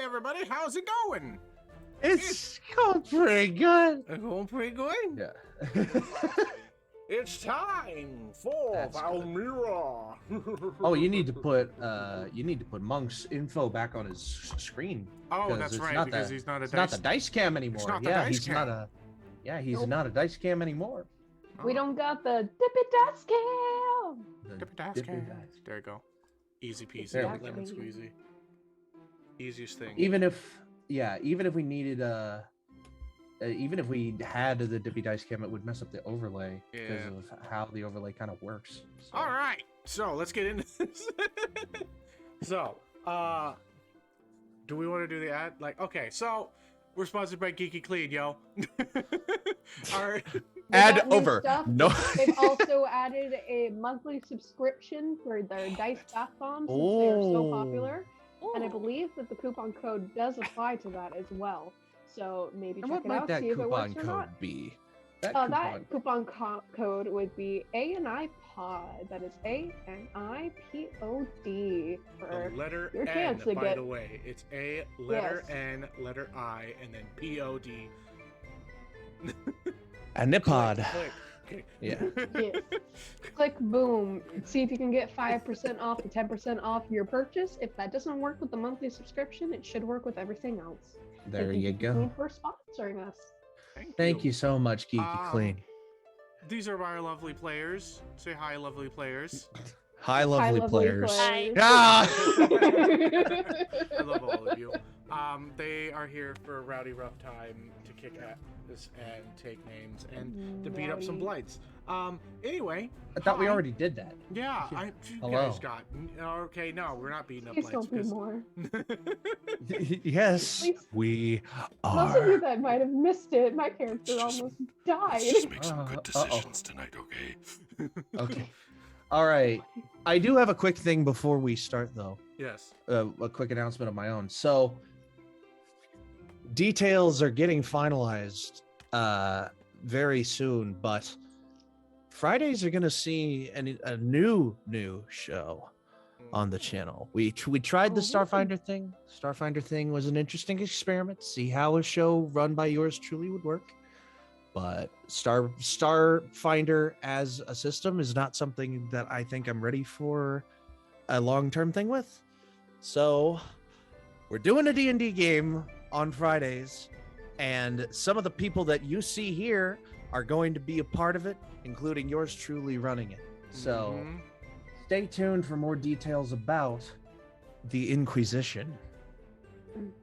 everybody, how's it going? It's going pretty good. It's going pretty good? Yeah. It's time for VALMIRAH. Oh, you need to put Monk's info back on his screen. Oh, that's right, because he's not a dice. Not the dice cam anymore. It's not the yeah, dice he's cam. not a. Yeah, he's not a dice cam anymore. We don't got the dippy cam. DippyTheDM. There you go. Easy peasy, Exactly. lemon squeezy. Easiest thing. Even if we needed even if we had the Dippy Dice Cam, it would mess up the overlay because of how the overlay kind of works. So. All right, so let's get into this. So, do we want to do the ad? Like, okay, so we're sponsored by Geeky Clean, yo. All right. Ad over. No. They've also added a monthly subscription for their dice bath bombs since they are so popular. And I believe that the coupon code does apply to that as well. So maybe check it out, see if it works or not. Be? That coupon code would be ANIPOD. That is ANIPOD for the letter your N, chance to by get. The way, it's A, letter N, letter I, and then POD. A nipod. Click. Okay. Yeah. Yes. Click boom. See if you can get 5% off to 10% off your purchase. If that doesn't work with the monthly subscription, it should work with everything else. There you go. For sponsoring us. Thank you so much, Geeky Clean. These are our lovely players. Say hi, lovely players. Hi, lovely players. Hi. Ah! I love all of you. They are here for a rowdy rough time to kick ass and take names and to beat up some blights. Anyway, I thought we already did that. Yeah, you guys got. Okay, no, we're not beating up Please blights. don't be more. Yes, Please. we are. Most of you that might have missed it, my character almost died. Just make some good decisions tonight, okay? Okay. All right. I do have a quick thing before we start, though. Yes. A quick announcement of my own. So, details are getting finalized very soon, but Fridays are going to see a new show on the channel. We tried the Starfinder thing. Starfinder thing was an interesting experiment to see how a show run by yours truly would work. But Starfinder as a system is not something that I think I'm ready for a long-term thing with. So we're doing a D&D game on Fridays, and some of the people that you see here are going to be a part of it, including yours truly running it. So stay tuned for more details about the Inquisition.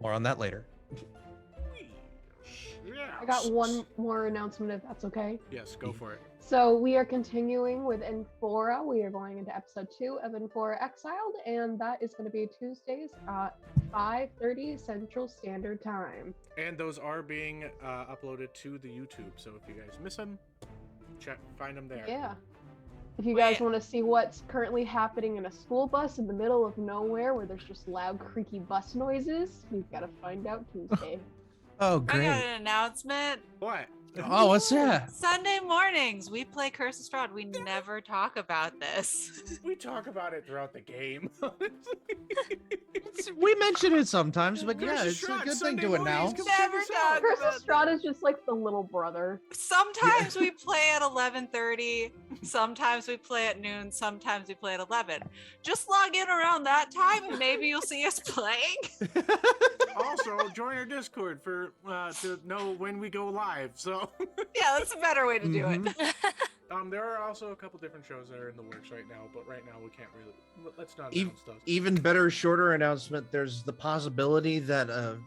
More on that later. I got one more announcement, if that's okay. Yes, go for it. So we are continuing with Infora. We are going into episode 2 of Infora Exiled, and that is going to be Tuesdays at 5:30 Central Standard Time. And those are being uploaded to the YouTube, so if you guys miss them, find them there. Yeah. If you guys want to see what's currently happening in a school bus in the middle of nowhere where there's just loud, creaky bus noises, you've got to find out Tuesday. Oh, great. I got an announcement. What? Oh, what's that? Sunday mornings, we play Curse of Strahd. We never talk about this. We talk about it throughout the game. We mention it sometimes, but yeah, Curse it's of a good Strahd, thing to Sunday announce. mornings, come Never check us out. talk Curse about of Strahd is just like the little brother. Sometimes we play at 11:30. Sometimes we play at noon. Sometimes we play at 11. Just log in around that time, and maybe you'll see us playing. Also, join our Discord for to know when we go live. So Yeah, that's a better way to do it. there are also a couple different shows that are in the works right now, but right now we can't really. Let's not announce those. Even better, shorter announcement. There's the possibility that a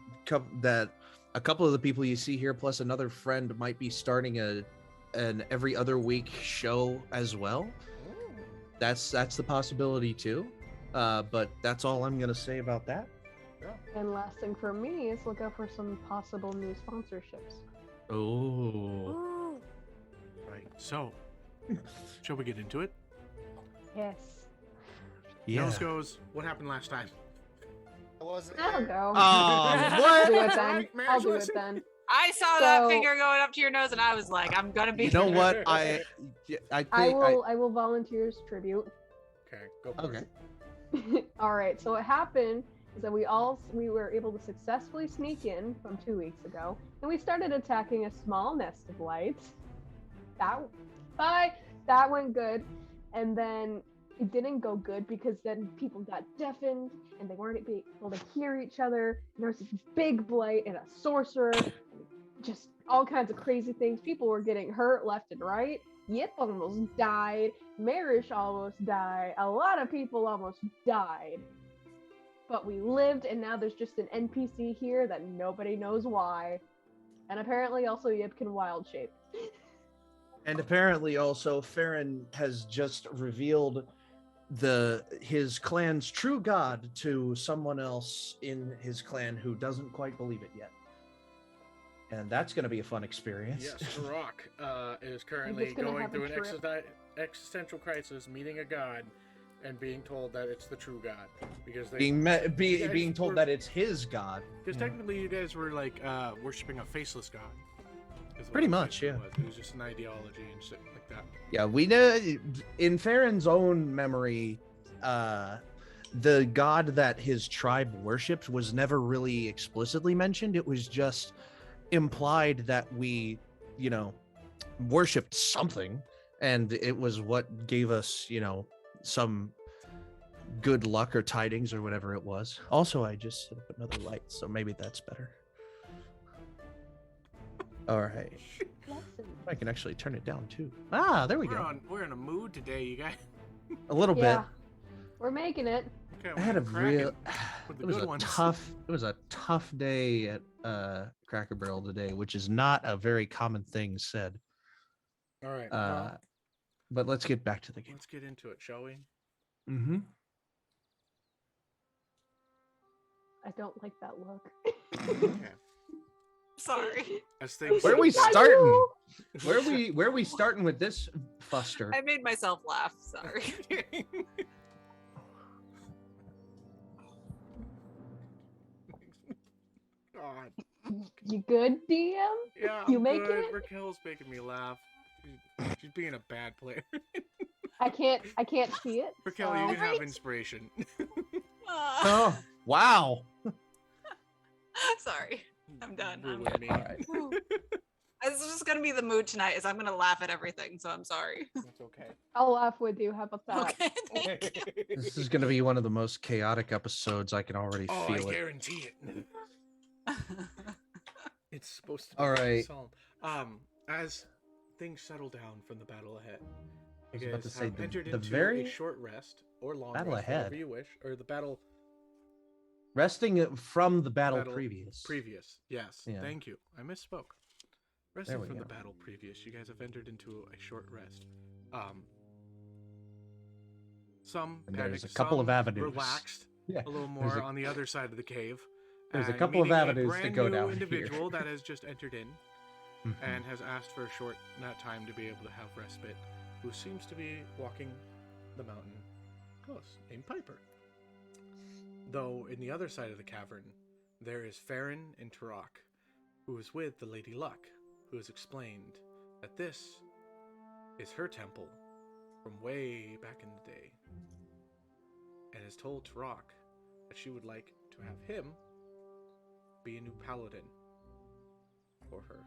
couple of the people you see here, plus another friend, might be starting an every other week show as well. That's the possibility too. But that's all I'm gonna say about that. And last thing for me is look out for some possible new sponsorships. Oh. Right. So, shall we get into it? Yes. Yeah. Nose goes. What happened last time? I'll go. Oh, I'll what? do it then. Alright, Merish, I'll do it listen. then. I saw that finger going up to your nose, and I was like, I'm gonna be. You know what? I will volunteer as tribute. Okay, go for it. Okay. All right. So what happened is that we were able to successfully sneak in from 2 weeks ago, and we started attacking a small nest of lights. That went good, and then it didn't go good because then people got deafened and they weren't able to hear each other. And there was this big blight and a sorcerer, and just all kinds of crazy things. People were getting hurt left and right. Yip almost died. Merish almost died. A lot of people almost died. But we lived, and now there's just an NPC here that nobody knows why. And apparently also Yip can wild shape. And apparently also Ferron has just revealed his clan's true god to someone else in his clan who doesn't quite believe it yet. And that's going to be a fun experience. Yes, Rock is currently going through an existential crisis, meeting a god, and being told that it's the true god because being told that it's his god. Because technically, you guys were like worshiping a faceless god. Pretty much, yeah. It was just an ideology and shit like that. Yeah, we know in Ferron's own memory, the god that his tribe worshipped was never really explicitly mentioned. It was just implied that we, worshipped something, and it was what gave us, some good luck or tidings or whatever it was. Also, I just set up another light, so maybe that's better. All right. I can actually turn it down too. There we go. We're in a mood today, you guys. A little bit. We're making it. Okay, I had a real. It was a tough day at Cracker Barrel today, which is not a very common thing said. All right. But let's get back to the game. Let's get into it, shall we? Mm-hmm. I don't like that look. Okay. Sorry. Where are we starting? Where are we starting with this fuster? I made myself laugh. Sorry. God. You good, DM? Yeah, You I'm making good. it? Raquel's making me laugh. She's being a bad player. I can't see it. Raquel, so- you can have inspiration. Oh, wow. Sorry. I'm done. Ruin me. All right. This is just gonna be the mood tonight. Is I'm gonna laugh at everything. So I'm sorry. That's okay. I'll laugh with you. How about that? Okay. Thank you. This is going to be one of the most chaotic episodes. I can already Oh, feel I it. guarantee it. It's supposed to be All right. solemn. As things settle down from the battle ahead, I was you about guys to say have entered the into very a short rest or long battle rest, ahead. whatever you wish, or the battle resting from the battle previous. previous. Yes, Yeah. thank you. I misspoke. Resting There we from go. the battle previous, you guys have entered into a short rest. Some And panicked, there's a couple of some avenues. relaxed Yeah. a little There's more a- on the other side of the cave. There's a and couple of meeting avenues to brand go new down individual here. that has just entered in Mhm. and has asked for a short time to be able to have respite, who seems to be walking the mountain close, named Piper. Though in the other side of the cavern, there is Ferron and Turok, who is with the Lady Luck, who has explained that this is her temple from way back in the day, and has told Turok that she would like to have him be a new paladin for her.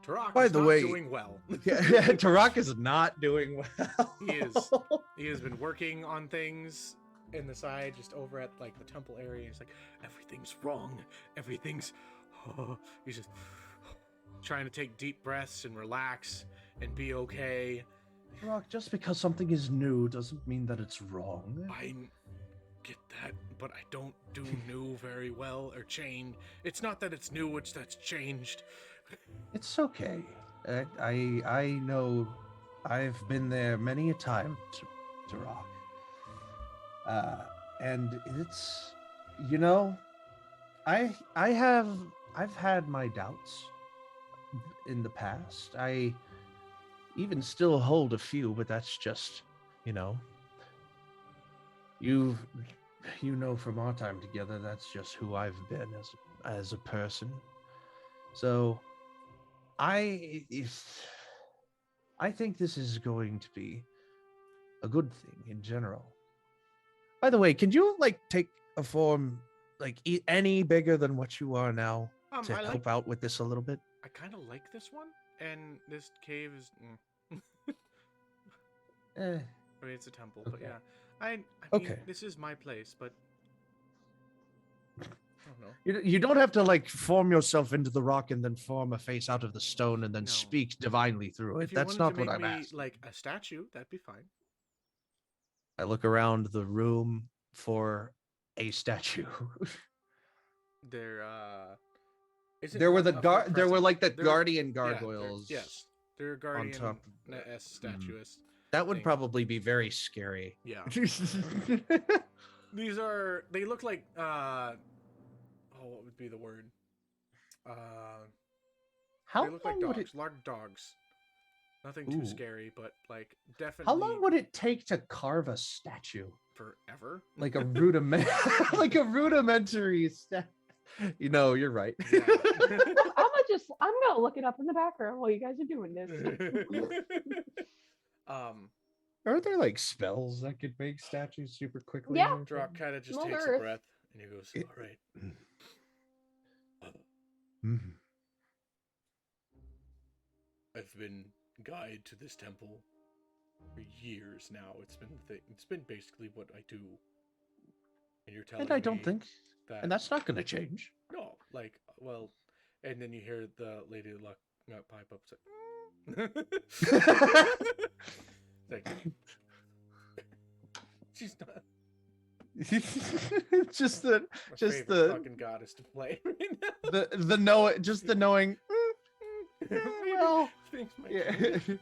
Turok By is the not way- doing well. Yeah, Turok is not doing well. He is. He has been working on things in the side, just over at like the temple area. He's like, everything's wrong. Everything's. He's just trying to take deep breaths and relax and be okay. Turok, just because something is new doesn't mean that it's wrong. I get that, but I don't do new very well or change. It's not that it's new, it's that's changed. It's okay. I know. I've been there many a time, Turok. And it's, I've had my doubts in the past. I even still hold a few, but that's just, you know from our time together, that's just who I've been as a person. So I think this is going to be a good thing in general. By the way, can you like take a form like any bigger than what you are now to I help out with this a little bit? I kind of like this one, and this cave is. Eh, I mean, it's a temple, but Okay. yeah. I mean, Okay. this is my place, but I don't know. you don't have to like form yourself into the rock and then form a face out of the stone and then No. speak divinely through it. If you That's wanted not to make what I'm me asking. like a statue, that'd be fine. I look around the room for a statue. There, isn't there were one the of her there were present. like the There- guardian yeah, gargoyles. yes, they're on guardian top of s statuist. That would thing. probably be very scary. Yeah, these are. They look like what would be the word? How They look like long would dogs, it? large dogs. Nothing too Ooh. scary, but like definitely. How long would it take to carve a statue? Forever? Like a rudiment, like a rudimentary statue. You know, you're right. I'm gonna look it up in the background while you guys are doing this. Are there like spells that could make statues super quickly? Yeah. or Drock something? kind of just Small takes a earth. breath and he goes, It- "All right, Mhm. I've been guide to this temple for years now. It's been basically what I do. And you're telling And I don't me think, that and that's not going to change. no, like well, and then you hear the lady of luck pipe up, it's like she's not just the, my just favorite the, fucking goddess to play right now. just the knowing. Well, Things might yeah. change.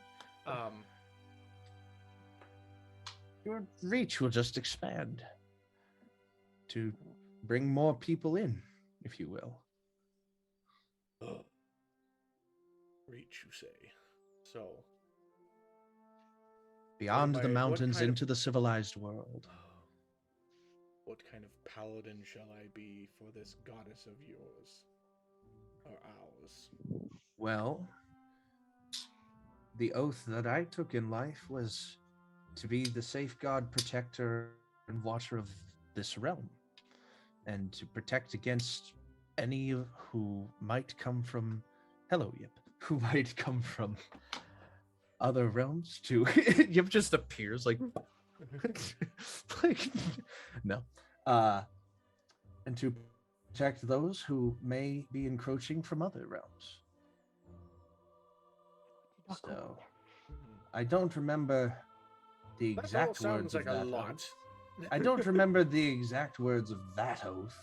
Your reach will just expand to bring more people in, if you will. Reach, you say? So Beyond the what mountains kind of- into the civilized world. what kind of paladin shall I be for this goddess of yours? Or ours? Well, the oath that I took in life was to be the safeguard, protector, and watcher of this realm, and to protect against any who might come from, hello, Yip, who might come from other realms too. Yip just appears like, like no, and to protect those who may be encroaching from other realms. So I don't remember the That all exact sounds words like of a that lot. oath. I don't remember the exact words of that oath.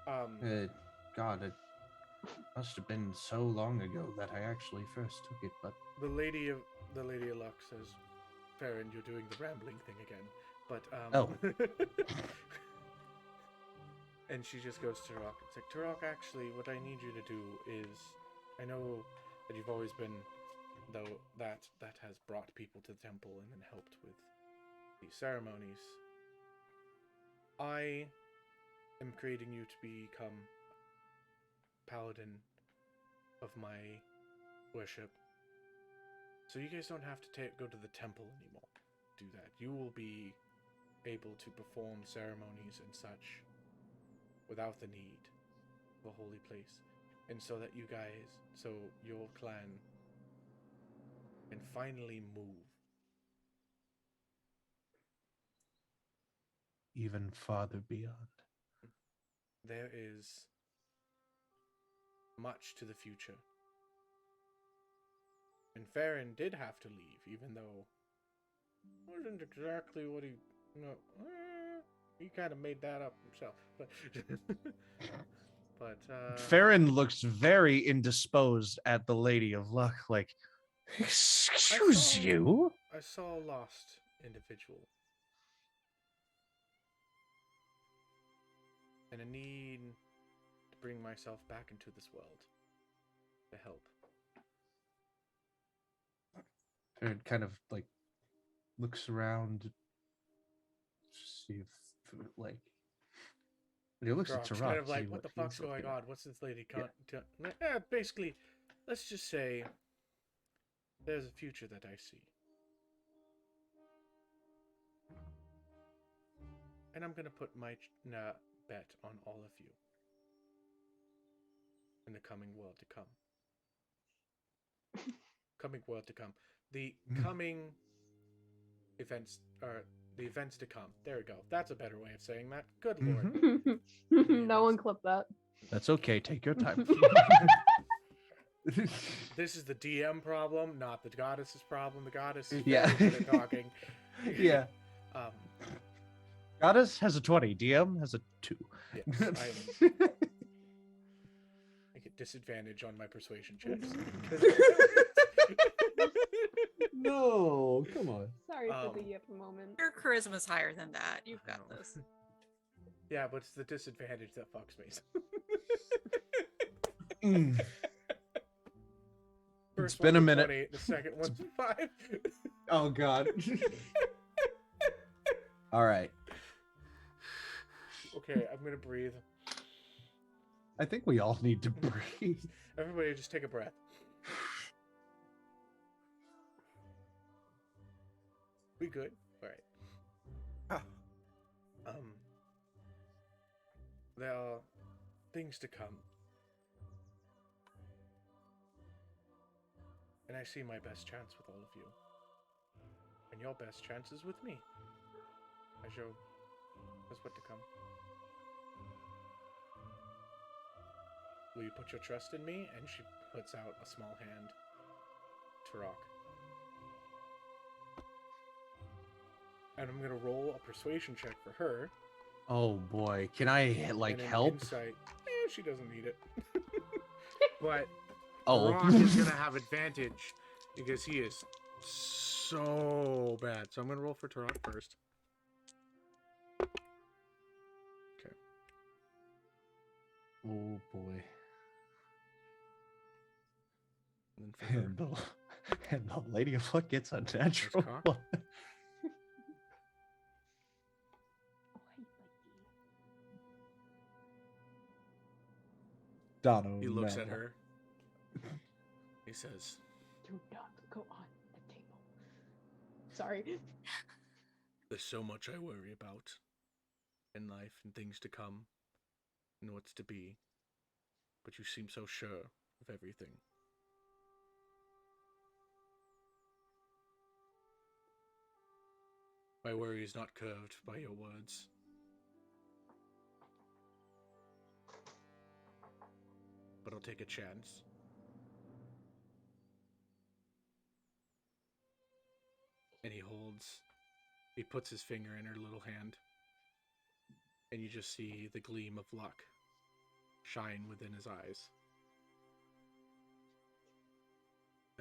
God, it must have been so long ago that I actually first took it. But the lady of luck says, "Ferron, you're doing the rambling thing again." But Oh. and she just goes to Turok. It's like, Turok, actually, what I need you to do is, I know that you've always been, though that has brought people to the temple and then helped with the ceremonies. I am creating you to become paladin of my worship, so you guys don't have to go to the temple anymore. Do that. You will be able to perform ceremonies and such without the need of a holy place, and so that your clan can finally move. even farther beyond. There is much to the future. And Ferron did have to leave, even though it wasn't exactly what he kind of made that up himself. But Ferron looks very indisposed at the Lady of Luck, like, excuse you? I saw a lost individual. And a need to bring myself back into this world to help. Ferron kind of like looks around to see if like he looks at Drock's Turok. kind of to like, see what the he's fuck's going looking on? at. What's this lady basically, let's just say there's a future that I see. And I'm gonna put my bet on all of you in the coming world to come. Coming world to come. The coming events, or the events to come. There we go. That's a better way of saying that. Good lord. No one clip that. That's okay. Take your time. This is the DM problem, not the goddess's problem. The goddess is Yeah. very good at talking. Yeah. Um, Goddess has a 20. DM has a 2. yes, I get disadvantage on my persuasion checks. No, come on. Sorry for the yip moment. Your charisma's higher than that. You've got this. Yeah, but it's the disadvantage that fucks me. It's been a minute. 20, the second one's 5. Oh God. All right. Okay, I'm gonna breathe. I think we all need to breathe. Everybody just take a breath. We good? Alright. There are things to come. And I see my best chance with all of you. And your best chance is with me. As what to come. Will you put your trust in me? And she puts out a small hand to Rock. And I'm gonna roll a persuasion check for her. Oh boy, can I like and an help? Insight. She doesn't need it. But Oh, Rock is gonna have advantage because he is so bad. So I'm gonna roll for Turok first. Okay. oh boy. And then for her. And the Lady of Luck gets a natural cocked. one. Dono. He looks no. at her. He says, Do not go on the table. Sorry. "There's so much I worry about in life and things to come and what's to be. But you seem so sure of everything. My worry is not curved by your words. But I'll take a chance. And he puts his finger in her little hand. And you just see the gleam of luck shine within his eyes.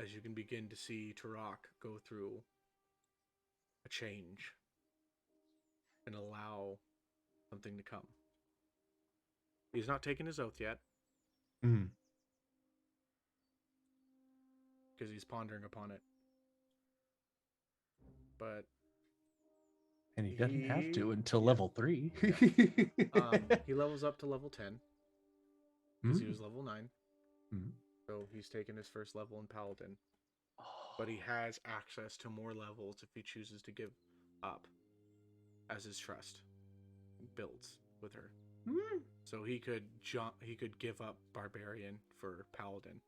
As you can begin to see Turok go through a change and allow something to come. He's not taken his oath yet. Mm. Because he's pondering upon it. But And he doesn't have to He- until yeah. level 3. he levels up to level 10 because he Mm. was level 9. Mm. So he's taken his first level in Paladin. But he has access to more levels if he chooses to give up as his trust builds with her. Mm. So he could give up Barbarian for Paladin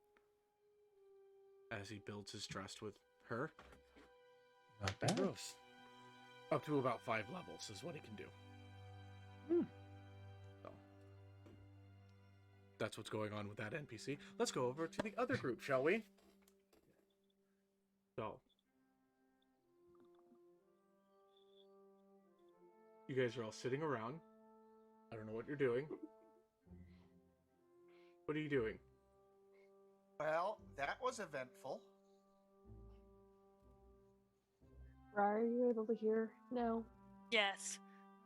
as he builds his trust with her. Not And bad. grows. Up to about 5 levels is what he can do. So that's what's going on with that NPC. Let's go over to the other group, shall we? So you guys are all sitting around. I don't know what you're doing. What are you doing? Well, that was eventful. Briar, are you able to hear now? Yes.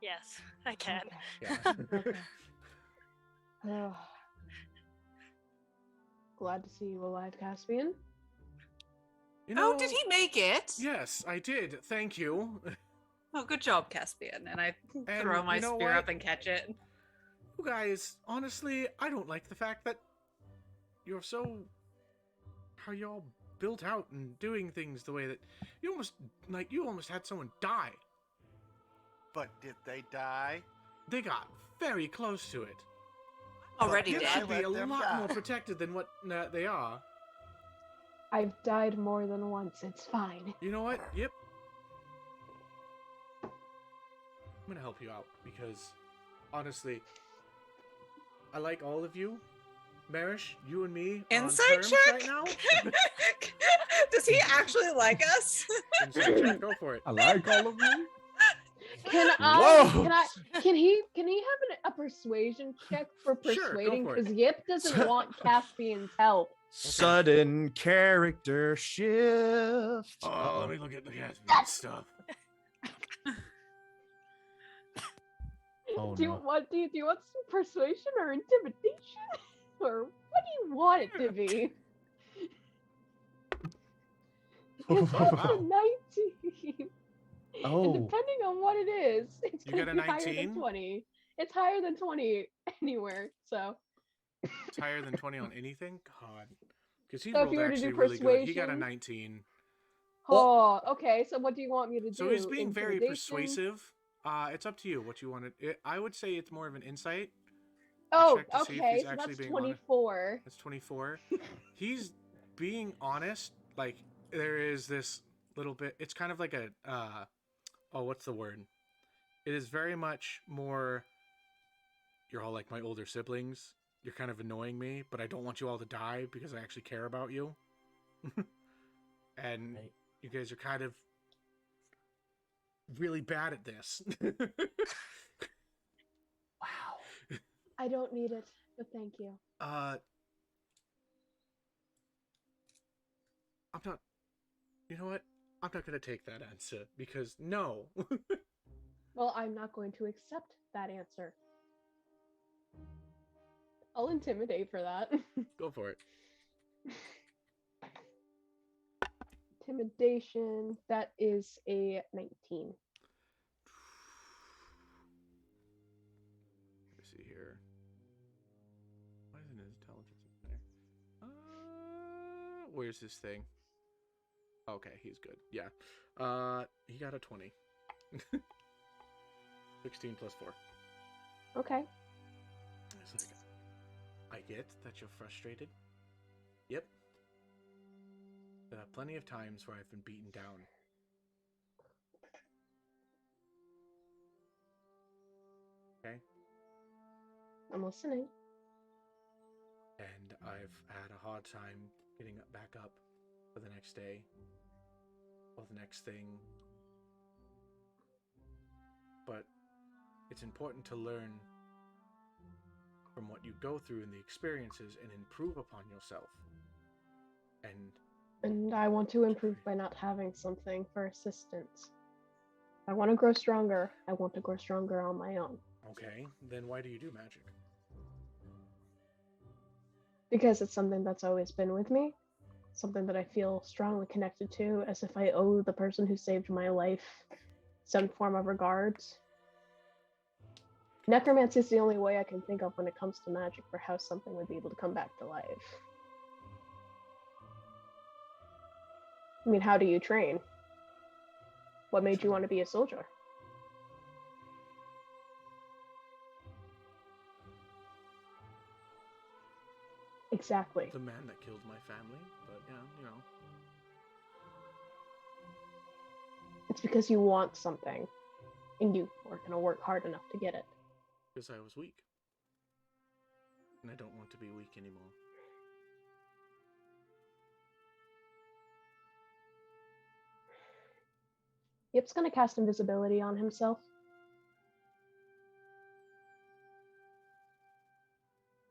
Yes, I can. Yeah. Okay. Oh. Glad to see you alive, Caspian. You Oh, did he make it? Yes, I did. Thank you. Oh, good job, Caspian. And I And throw my you know spear what? up and catch it. You guys, honestly, I don't like the fact that you're so... how y'all built out and doing things the way that... you almost had someone die. But did they die? They got very close to it. Already They Did I should dead. be a let them lot die? more protected than what they are. I've died more than once. It's fine. You know what? Yep. I'm gonna help you out because, honestly, I like all of you. Merish, you and me are on Insight terms check? right now. Does he actually like us? Insight check, go for it. I like all of you. Can Whoa! can he have a persuasion check for Sure, go persuading? for it. Because Yip doesn't want Caspian's help. Sudden character shift. Oh, let me look at the stuff. Oh Do you no. want some persuasion or intimidation? Or what do you want it to be? Because that's wow. a 19. Oh. And depending on what it is, it's You gonna got a be higher 19? than 20. It's higher than 20 anywhere, so. It's higher than 20 on anything? God. Because he So if rolled you were to do actually really good. He got a persuasion- 19. Oh, okay. So what do you want me to do? So he's being very Intimidation? persuasive. It's up to you what you want to... I would say it's more of an insight. Oh, check to see if okay. he's So actually that's being honest. 24. That's 24. He's being honest. Like, there is this little bit... It's kind of like a... oh, what's the word? It is very much more... You're all like my older siblings. You're kind of annoying me, but I don't want you all to die because I actually care about you. And Right. you guys are kind of really bad at this. Wow. I don't need it, but thank you. I'm not... You know what? I'm not going to take that answer because no. Well, I'm not going to accept that answer. I'll intimidate for that. Go for it. Intimidation, that is a 19. Let's see here. Why isn't his intelligence up there? Where's this thing? Okay, he's good. Yeah. He got a 20. 16 plus 4. Okay. It's like, I get that you're frustrated. Yep. There are plenty of times where I've been beaten down. Okay? I'm listening. And I've had a hard time getting back up for the next day or the next thing. But it's important to learn from what you go through and the experiences and improve upon yourself. And I want to improve by not having something for assistance. I want to grow stronger. I want to grow stronger on my own. Okay, then why do you do magic? Because it's something that's always been with me. Something that I feel strongly connected to, as if I owe the person who saved my life some form of regards. Necromancy is the only way I can think of when it comes to magic for how something would be able to come back to life. I mean, how do you train? What made you want to be a soldier? Exactly. The man that killed my family, but yeah, you know. It's because you want something, and you are going to work hard enough to get it. Because I was weak. And I don't want to be weak anymore. Yip's going to cast invisibility on himself.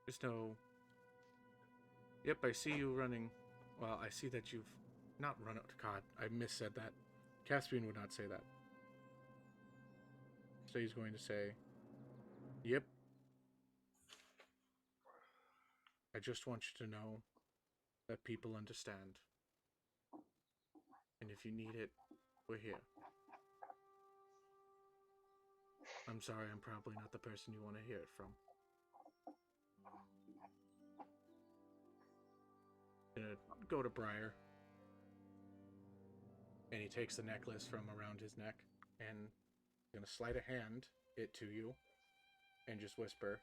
Just know... Yep, I see you running. Well, I see that you've not run out. God, I missaid that. Caspian would not say that. So he's going to say, yep. I just want you to know that people understand. And if you need it, we're here. I'm sorry, I'm probably not the person you want to hear it from. Gonna go to Briar. And he takes the necklace from around his neck and gonna sleight of hand it to you, and just whisper,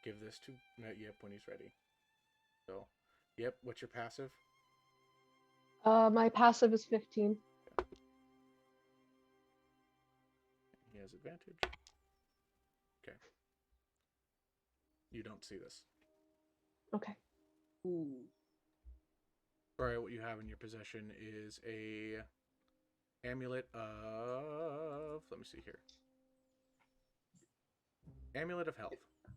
"Give this to Yip when he's ready." So, Yip, what's your passive? My passive is 15. He has advantage. Okay. You don't see this. Okay. Briar, what you have in your possession is a amulet of... Let me see here. Amulet of Health. I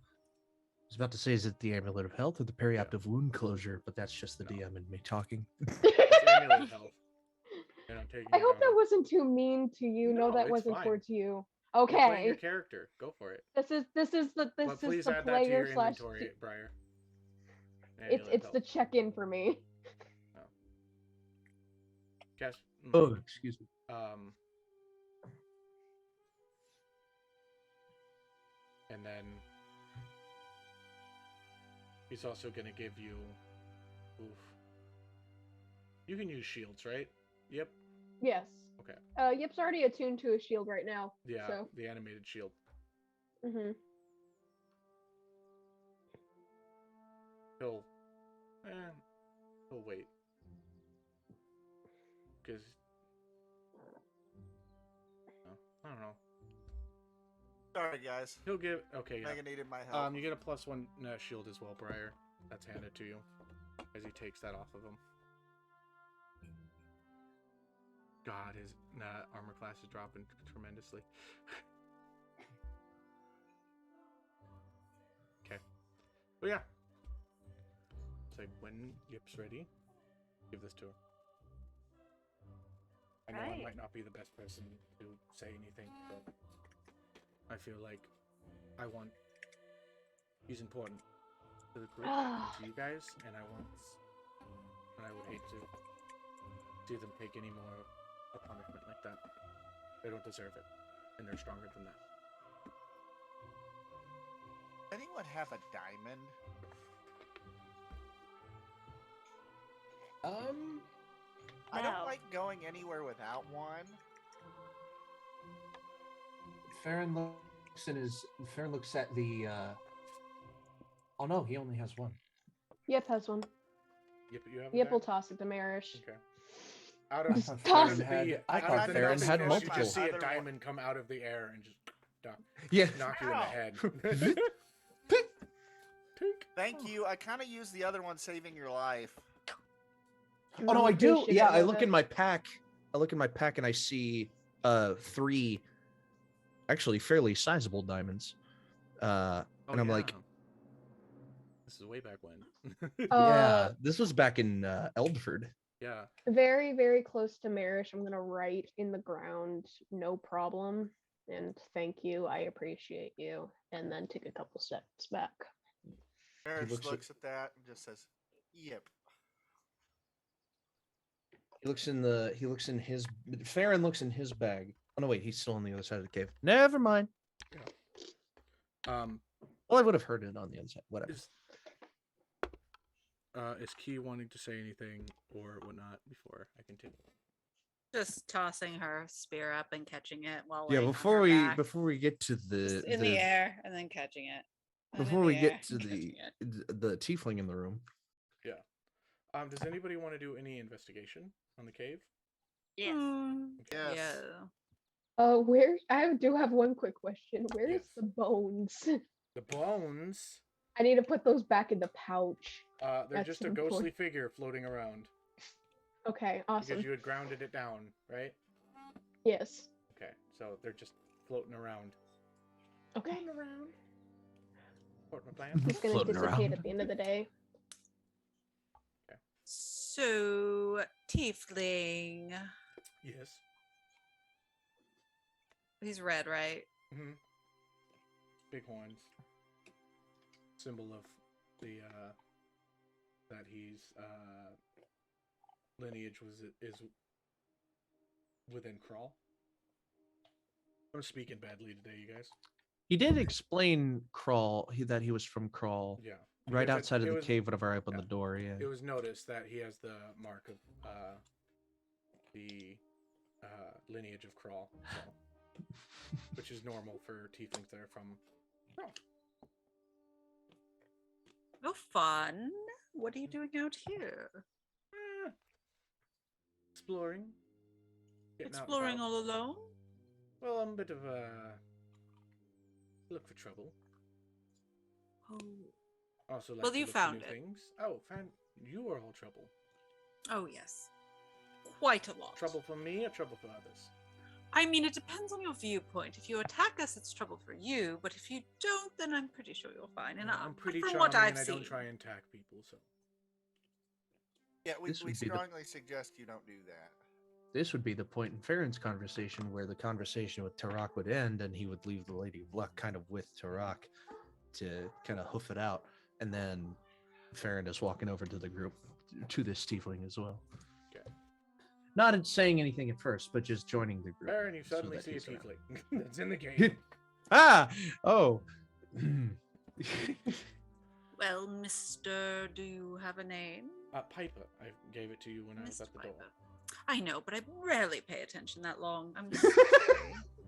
was about to say, is it the Amulet of Health or the Periaptive Wound Closure? But that's just the DM and me talking. It's Amulet of Health. And I'm taking I it hope out that of- wasn't too mean to you. No, No, that it's wasn't fine. towards you. You're playing your Okay. character. Go for it. This is the But please add that to player your slash. inventory, Briar. It's the check-in for me. Cash. Oh, excuse me. And then he's also gonna give you. Oof. You can use shields, right? Yep. Yes. Okay. Yip's already attuned to a shield right now. Yeah. So. The animated shield. Mhm. He'll wait. Because I don't know. Sorry, guys. He'll give. Okay. Yeah. Mega needed my help. You get a +1 shield as well, Briar. That's handed to you as he takes that off of him. God, his armor class is dropping tremendously. Okay. But yeah. It's like when Yip's ready, give this to her. I know I Right. might not be the best person to say anything, but I feel like he's important to the group, to you guys, and I would hate to see them take any more a punishment like that. They don't deserve it, and they're stronger than that. Anyone have a diamond? I don't No. like going anywhere without one. Ferron looks at the. Oh no, he only has one. Yip has one. Yip, you have a Yip will diamond? toss it to Marish. Okay. Out of, Just out toss of it. the, I out thought of the Ferron nothingness, had you multiple. just see a Other one. diamond come out of the air and just Yeah. knock you in the Ow. head. Tink. Thank you. I kind of used the other one saving your life. Oh no, I do. Appreciate Yeah, it, I love look it. in my pack. I look in my pack and I see 3 actually fairly sizable diamonds. Oh, And I'm like, yeah. This is way back when. yeah, this was back in Eldford. Yeah. Very, very close to Marish. I'm gonna write in the ground, no problem. And thank you. I appreciate you. And then take a couple steps back. Merish looks looks at that and just says, "Yep." He looks in his Farron looks in his bag. Oh no, wait, he's still on the other side of the cave. Never mind. Um, Well, I would have heard it on the other side. Whatever. is Key wanting to say anything or whatnot before I continue? Just tossing her spear up and catching it while Yeah, laying on before her we back. before we get to the Just in the air and then catching it. and in before the we air get to and the catching it. the tiefling in the room. Does anybody want to do any investigation on the cave? Yes. Yes. Yeah. Where I do have one quick question. Where is Yes. the bones? The bones. I need to put those back in the pouch. They're That's just a important. ghostly figure floating around Okay, awesome. because you had grounded it down, right? Yes. Okay, so they're just floating around. Okay. Port my plan. It's gonna Floating dissipate around. at the end of the day. So, tiefling. Yes. He's red, right? Mm-hmm. Big horns. Symbol of the that he's lineage is within Crawl. I'm speaking badly today, you guys. He did explain that he was from Crawl. Yeah. Right Because outside of it the was- cave, whenever I opened yeah. the door. Yeah. It was noticed that he has the mark of the lineage of Crawl. So which is normal for tieflings that are from. Oh, Oh, fun. What are you doing out here? exploring. Getting out and Exploring about. all alone? Well, I'm a bit of a look for trouble. Oh. Also, like Well, to you look found for new it. things. Oh, you are all trouble. Oh, yes. Quite a lot. Trouble for me or trouble for others? I mean, it depends on your viewpoint. If you attack us, it's trouble for you, but if you don't, then I'm pretty sure you're fine. And I'm pretty from charming, what I've and I seen, don't try and attack people, so. Yeah, we This would be the- strongly suggest you don't do that. This would be the point in Ferron's conversation where the conversation with Tarak would end, and he would leave the Lady of Luck kind of with Tarak to kind of hoof it out, and then Ferron is walking over to the group, to this tiefling as well. Okay. Not saying anything at first, but just joining the group. Baron, you so suddenly that see a he's around. tiefling that's in the game. Ah! Oh. well, mister, do you have a name? Piper, I gave it to you when I was Mr. at the door. Piper. I know, but I rarely pay attention that long. I'm sorry.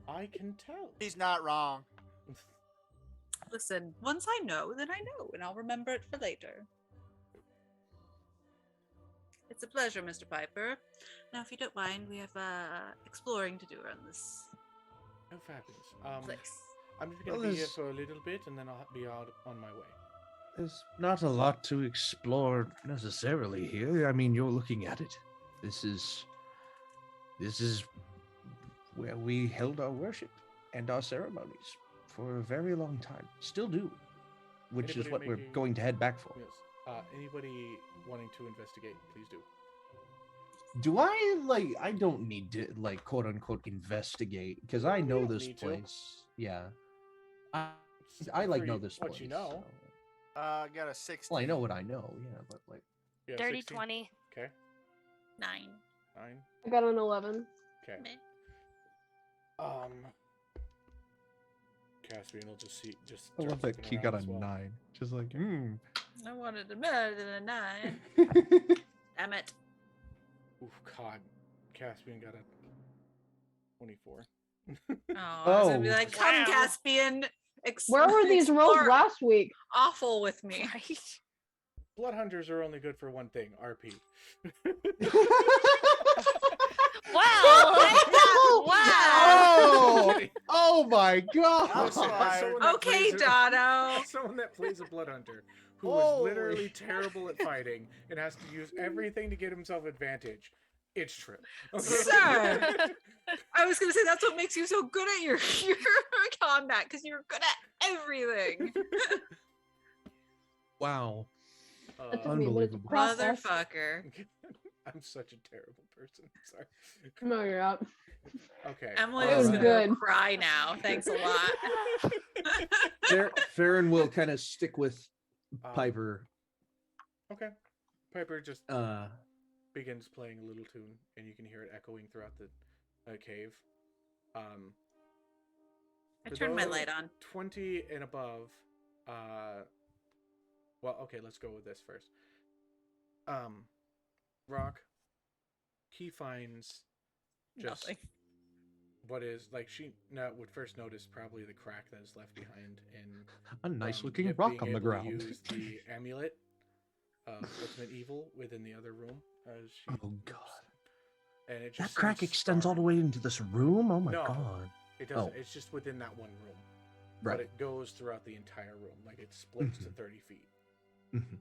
I can tell. He's not wrong. Listen, once I know, then I know, and I'll remember it for later. It's a pleasure, Mr. Piper. Now, if you don't mind, we have exploring to do around this Oh, fabulous. place. I'm just going to Well, be here there's- for a little bit, and then I'll be out on my way. There's not a lot to explore necessarily here. I mean, you're looking at it. This is where we held our worship and our ceremonies for a very long time. Still do, which is Anybody what we're making- going to head back for. Yes. Anybody wanting to investigate, please do. Do I I don't need to quote unquote investigate because I You know don't this need to. place. Yeah, I It's I for know you- this what place. you know. so- I got a 60. Well, I know what I know. Yeah, but You have Dirty 16? 20. Okay. 9. 9. I got an 11. Okay. Meh. Caspian will just see. Just. I love start that looking he got around a as well. 9. Just like, I wanted a better than a 9. Damn it. Oof, God. Caspian got a 24. Oh, I was gonna be Oh. like, come, Wow. Caspian. Where were these rolls explore last week? Awful with me. Right? Blood hunters are only good for one thing: RP. Wow! Oh! Oh my god! Listen, As someone that Okay, plays a- Dono. as someone that plays a blood hunter who is Holy literally terrible at fighting and has to use everything to get himself advantage. It's true. Sir. I was gonna say that's what makes you so good at your combat, because you're good at everything. Wow. That took me a minute to Unbelievable. process. Motherfucker. I'm such a terrible person. Sorry. No, you're up. Okay. Emily That is was gonna good. cry now. Thanks a lot. Farron will kind of stick with Piper. Okay. Piper just Uh, begins playing a little tune, and you can hear it echoing throughout the cave. I For turned my those light on. 20 and above. Well, okay, let's go with this first. Rock. He finds just Nothing. what is like she would first notice probably the crack that is left behind in a nice looking Yip rock being on the able to ground. Use the amulet of ultimate evil within the other room. As she, Oh god. and it That just crack seems extends all the scarred. way into this room? Oh my No. god. It doesn't. Oh. It's just within that one room. Right. But it goes throughout the entire room. Like it splits to Mhm. 30 feet. Mhm.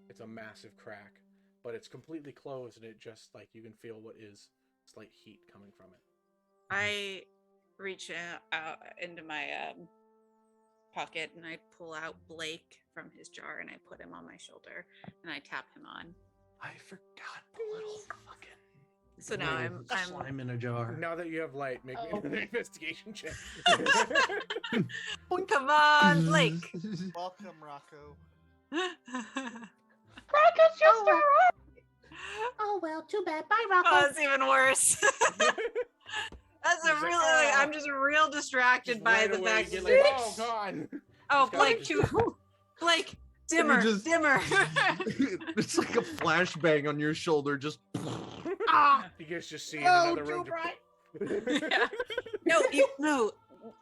It's a massive crack, but it's completely closed, and it just like you can feel what is slight heat coming from it. I reach out into my pocket and I pull out Blake from his jar and I put him on my shoulder and I tap him on. I forgot the little fucking So now little I'm slime in a jar. Now that you have light, make me Oh. an investigation check. come on, Blake. Welcome, Rocco. Rocket's just alright. Oh well, too bad. Bye, Oh, Rocco. it's even worse. That's a He's like, really "Ah." I'm just real distracted Just by right the away, fact you're that like, oh god. oh Just got Blake distracted. too Blake dimmer just- dimmer. It's like a flashbang on your shoulder, just Ah, You guys just see in Oh, another room. too bright. yeah. No, no,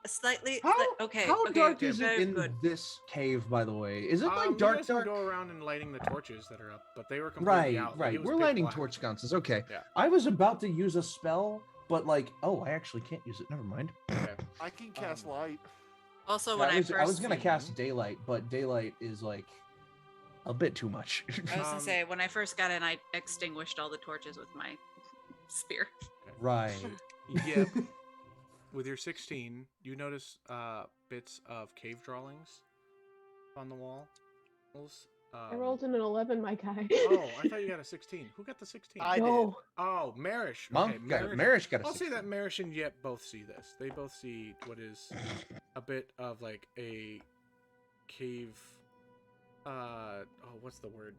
slightly. How, okay. how okay, dark okay, is it very in good. this cave, by the way? Is it like You dark, guys can dark? go around and lighting the torches that are up, but they were completely Right, out. Like, right. it was We're pitch lighting black. torch sconces. Okay. Yeah. I was about to use a spell, but like, oh, I actually can't use it. Never mind. Okay. I can cast Um, light. Also, Yeah, when I was first, gonna cast daylight, but daylight is like a bit too much. I was gonna Um, say when I first got in, I extinguished all the torches with my spear. Right. Yep. With your 16, you notice bits of cave drawings on the wall. I rolled an 11, my guy. Oh, I thought you got a 16. Who got the 16? I did. No. Oh, Merish. Monk Okay, got Merish got a I'll say 16. that Merish and Yep both see this. They both see what is a bit of like a cave. What's the word?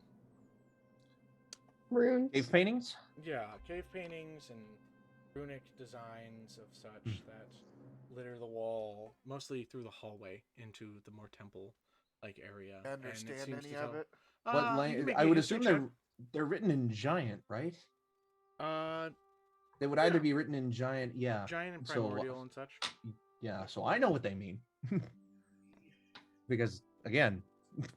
Runes. Cave paintings? Yeah, cave paintings and runic designs of such that litter the wall, mostly through the hallway into the more temple-like area. And it Understand seems any to of tell- it? What you can language? make I a would history assume they're written in giant, right? check. They would either be written in giant, yeah. Giant and So, primordial and such. yeah, so I know what they mean. Because again, this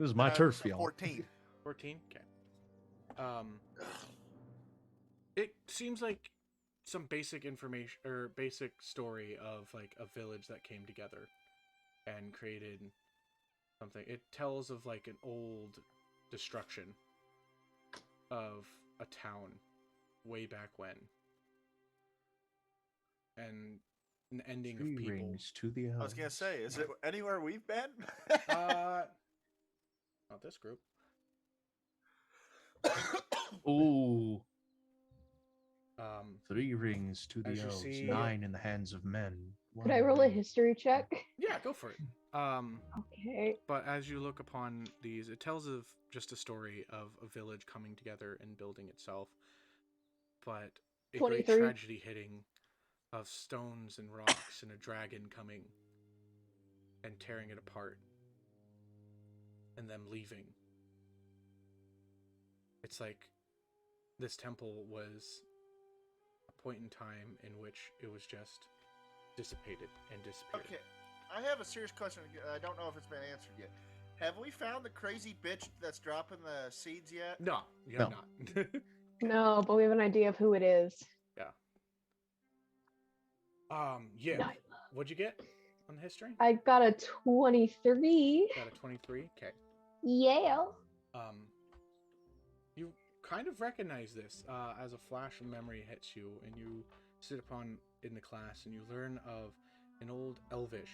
is my turf field. 14. 14? Okay. It seems like some basic information or basic story of like a village that came together and created something. It tells of like an old destruction of a town way back when. And an ending of people. Rings to the I was gonna say, is it anywhere we've been? Not this group. Ooh. 3 rings to as the you elves, see- 9 in the hands of men. Could I roll a ring. history check? Yeah, go for it. Okay. But as you look upon these, it tells of just a story of a village coming together and building itself. But a great 23. tragedy hitting of stones and rocks and a dragon coming and tearing it apart. And them leaving. It's like this temple was a point in time in which it was just dissipated and dissipated. Okay, I have a serious question. I don't know if it's been answered yet. Have we found the crazy bitch that's dropping the seeds yet? No, you have not. No, but we have an idea of who it is. Yeah. No. What'd you get on the history? I got a 23. Got a 23. Okay. Yeah. You kind of recognize this as a flash of memory hits you, and you sit upon in the class, and you learn of an old elvish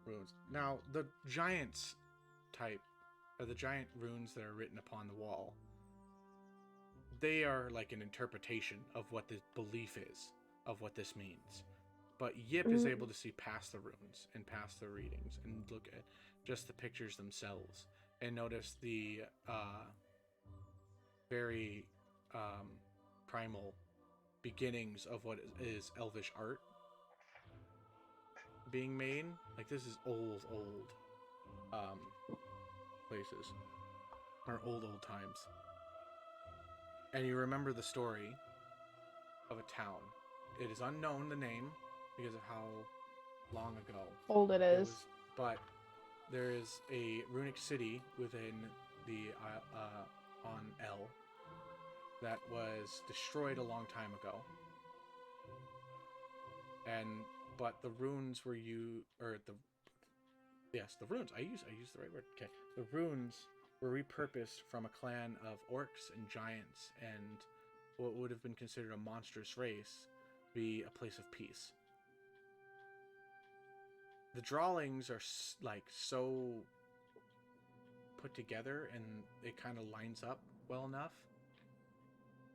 runes. Now, the giants type, or the giant runes that are written upon the wall, they are like an interpretation of what the belief is, of what this means. But Yip is able to see past the runes and past the readings and look at just the pictures themselves and notice the very primal beginnings of what is elvish art being made. Like, this is old places, or old times. And you remember the story of a town. It is unknown, the name, because of how long ago Old it is. but there is a runic city within the on L that was destroyed a long time ago. But the runes were the runes. I use the right word. Okay. The runes were repurposed from a clan of orcs and giants and what would have been considered a monstrous race be a place of peace. The drawings are like so put together and it kind of lines up well enough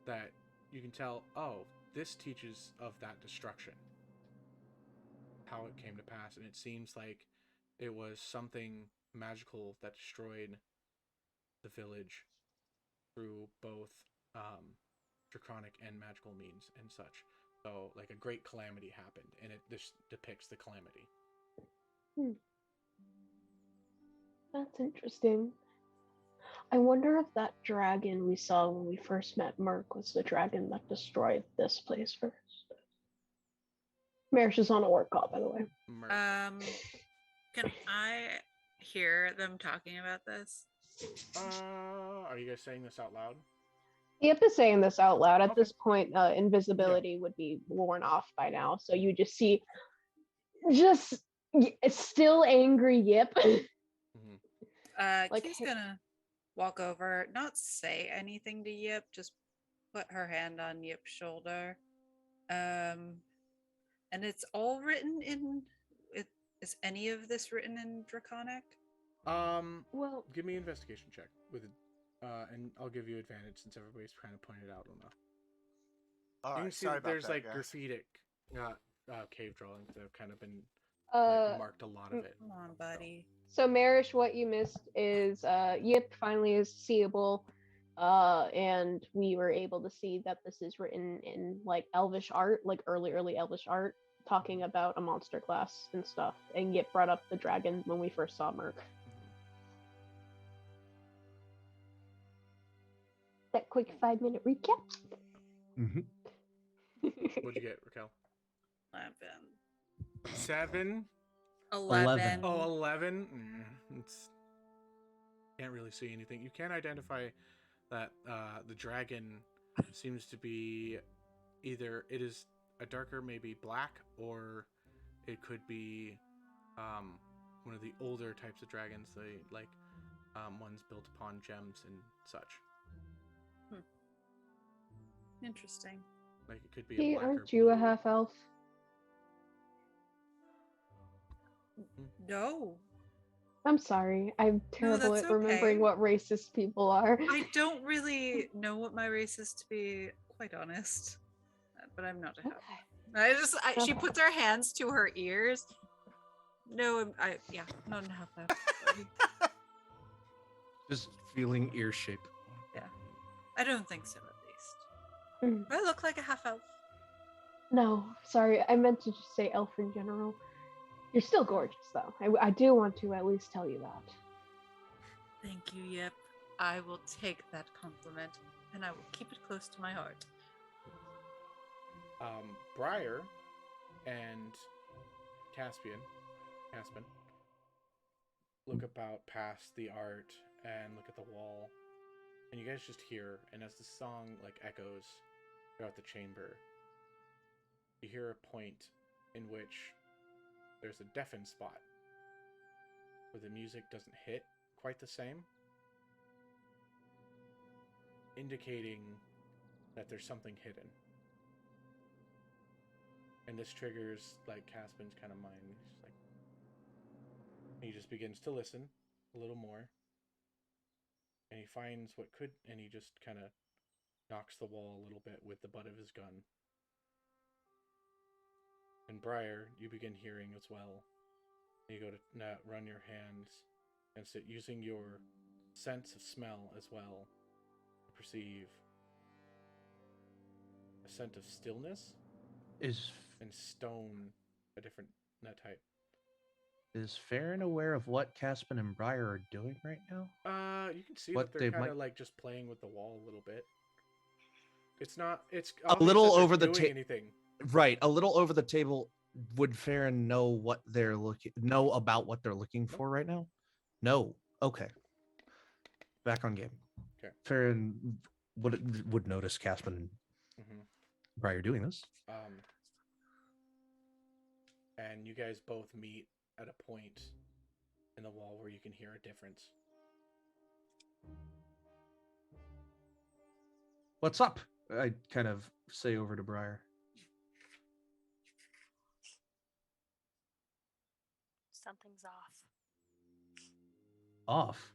that you can tell, oh, this teaches of that destruction, how it came to pass. And it seems like it was something magical that destroyed the village through both draconic and magical means and such. So like a great calamity happened, and this depicts the calamity. That's interesting. I wonder if that dragon we saw when we first met Merc was the dragon that destroyed this place first. Merish is on a work call, by the way. Can I hear them talking about this? Are you guys saying this out loud? Yep is saying this out loud. At Okay. this point, invisibility would be worn off by now. So you just see still angry Yip. Like, Key's gonna walk over, not say anything to Yip, just put her hand on Yip's shoulder. And it's all written in. Is any of this written in Draconic? well, Give me an investigation check with, and I'll give you advantage since everybody's kind of pointed out on the. All You right, can see sorry that about there's that, like guys. graffiti, cave drawings that have kind of been uh, marked a lot of it. Come on, buddy. so Merish, what you missed is Yip finally is seeable, and we were able to see that this is written in like Elvish art, like early Elvish art, talking about a monster class and stuff. And Yip brought up the dragon when we first saw Merc. That quick 5-minute recap. Mm-hmm. What'd you get, Raquel? 11. 7. 11. Oh, 11. It's can't really see anything. You can identify that the dragon seems to be either it is a darker, maybe black, or it could be one of the older types of dragons, they like ones built upon gems and such. Interesting. Like it could be Hey, a black or aren't you a blue. half elf? No, I'm sorry. I'm terrible that's at remembering okay. what racist people are. I don't really know what my race is, to be quite honest. But I'm not a half. Okay. She Okay. puts her hands to her ears. No, yeah, not a half. Just feeling ear shape. I don't think so, at least. Mm. Do I look like a half elf? No, sorry. I meant to just say elf in general. You're still gorgeous, though. I do want to at least tell you that. Thank you, Yip. I will take that compliment, and I will keep it close to my heart. Briar and Caspian look about past the art and look at the wall, and you guys just hear, and as the song like echoes throughout the chamber, you hear a point in which there's a deafened spot where the music doesn't hit quite the same, indicating that there's something hidden. And this triggers like Caspian's kind of mind. He's like, he just begins to listen a little more, and he finds what could, and he just kind of knocks the wall a little bit with the butt of his gun. And Briar, you begin hearing as well. You go to run your hands and sit using your sense of smell as well to perceive a scent of stillness and stone, a different nut type. Is Ferron aware of what Caspian and Briar are doing right now? You can see What that they're they kind of might- like just playing with the wall a little bit. It's not. It's A obvious little that they're over the doing anything. Right, a little over the table. Would Ferron know what they're know about what they're looking for right now? No. Okay. Back on game. Okay. Ferron would notice Caspian and Briar doing this. And you guys both meet at a point in the wall where you can hear a difference. What's up? I kind of say over to Briar. Something's off. Off?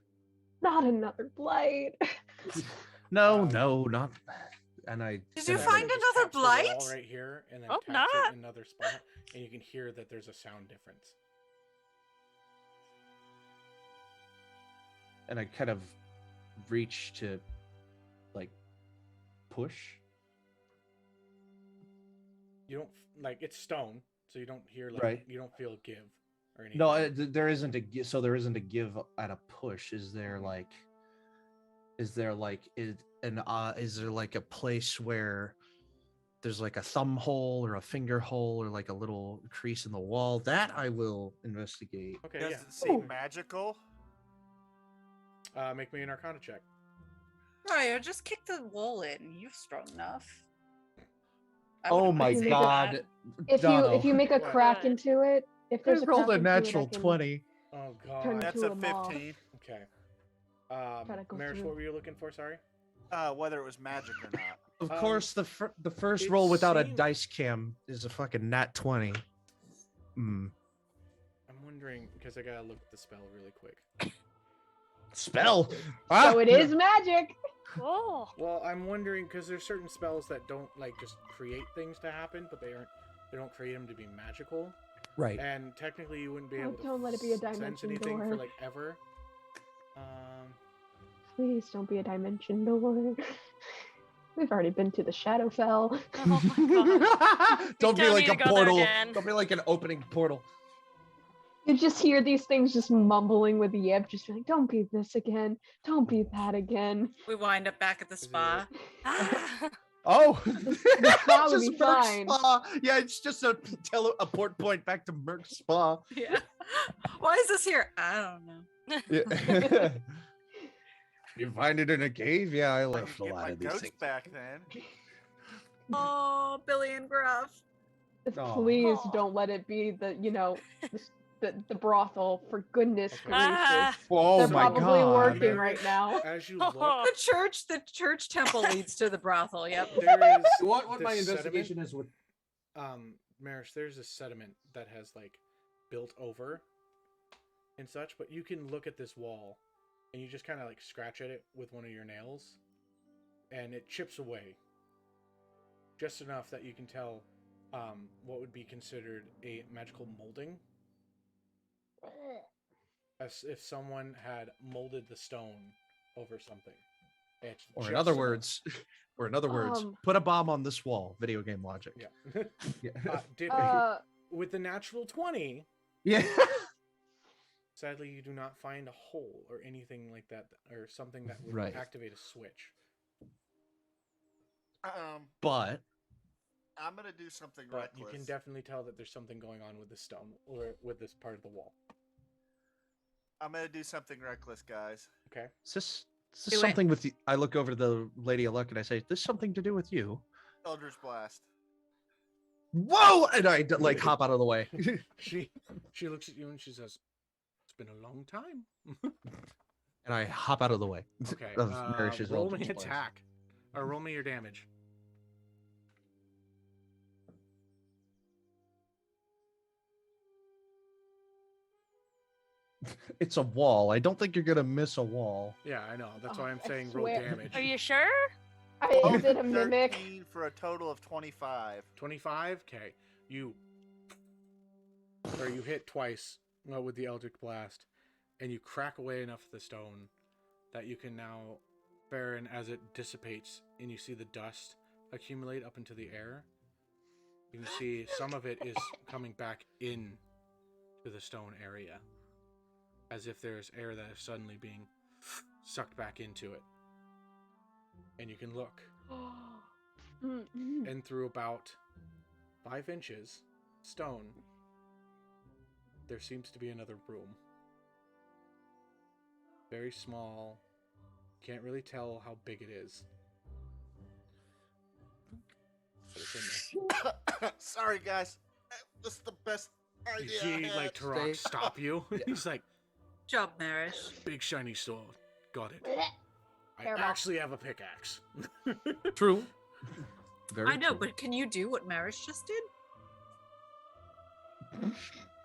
Not another blight. No, not. And I. Did you said- find Just another taps the wall blight? right here, and then Oh, taps not. it in another spot, and you can hear that there's a sound difference. And I kind of reach to, like, push. You don't like it's stone, so you don't hear like Right. you don't feel give or anything. No, there isn't a give. So there isn't a give at a push. Is there like? Is there like a place where there's like a thumb hole or a finger hole or like a little crease in the wall. That I will investigate. Okay, Does yeah. it seem magical? Make me an Arcana check. Briar, just kick the wall in. You're strong enough. I Oh wouldn't my mind seeing god. that. If you make a What? crack into it, if I there's a rolled crack a into it, I natural can 20. Oh turn god. That's into a moth. 15. Okay. Try to go Merish, through. what were you looking for? Sorry. Whether it was magic or not. Of course, the first it roll without a seemed- dice cam is a fucking nat 20. Hmm. I'm wondering because I gotta look at the spell really quick. Spell. So it is magic. Cool. Well, I'm wondering because there's certain spells that don't like just create things to happen, but they don't create them to be magical. Right. And technically, you wouldn't be Oh, able to don't let it be a sense dimension anything for door. like ever. Please don't be a dimension door. We've already been to the Shadowfell. Oh my god. Don't be don't like need a to go there portal. again. Don't be like an opening portal. You just hear these things just mumbling with Yip, just like, don't be this again. Don't be that again. We wind up back at the Is it- spa. Ah, Oh, The spa would Just be Merc fine. Spa. Yeah, it's just a port point back to Merc Spa. Yeah. Why is this here? I don't know. Yeah. You find it in a cave? Yeah, I I left can a get lot my of these goats things. back then. Oh, Billy and Gruff. Aw. Please Aw. don't let it be the brothel, for goodness Okay. gracious. Ah. Oh They're my probably god. working Merish, right now. As you Oh. look, The church temple leads to the brothel. Yep. there is What this my sediment. investigation is with Merish, there's a sediment that has like built over and such, but you can look at this wall and you just kind of like scratch at it with one of your nails and it chips away just enough that you can tell what would be considered a magical molding, as if someone had molded the stone over something. It's Or in just other enough. words, put a bomb on this wall. Video game logic. Yeah. Yeah. Dippy, with the natural 20, Yeah. sadly, you do not find a hole or anything like that, or something that would Right. activate a switch. But I'm gonna do something But reckless. you can definitely tell that there's something going on with the stone or with this part of the wall. I'm gonna do something reckless, guys. Okay. is this Do it. something with you? I look over to the Lady of Luck and I say, "This something to do with you?" Eldritch Blast. Whoa! And I like hop out of the way. She looks at you and she says, "It's been a long time." And I hop out of the way. Okay. Of Merish's roll Eldritch me Blast. attack, or roll me your damage. It's a wall. I don't think you're gonna miss a wall. Yeah, I know. That's Oh, why I'm I saying roll swear. damage. Are you sure? Is it a mimic? 13 for a total of 25. 25. Okay. You hit twice with the Eldritch Blast, and you crack away enough of the stone that you can now, Ferron, as it dissipates, and you see the dust accumulate up into the air. You can see some of it is coming back in to the stone area, as if there's air that is suddenly being sucked back into it. And you can look, and through about 5 inches stone, there seems to be another room. Very small. Can't really tell how big it is. But it's in there. Sorry, guys. This is the best You idea. see, I like, had. Tarok stop you. He's like, Job, Merish. big shiny sword. Got it. I Terrible. actually have a pickaxe. True. Very I know, true. but can you do what Merish just did?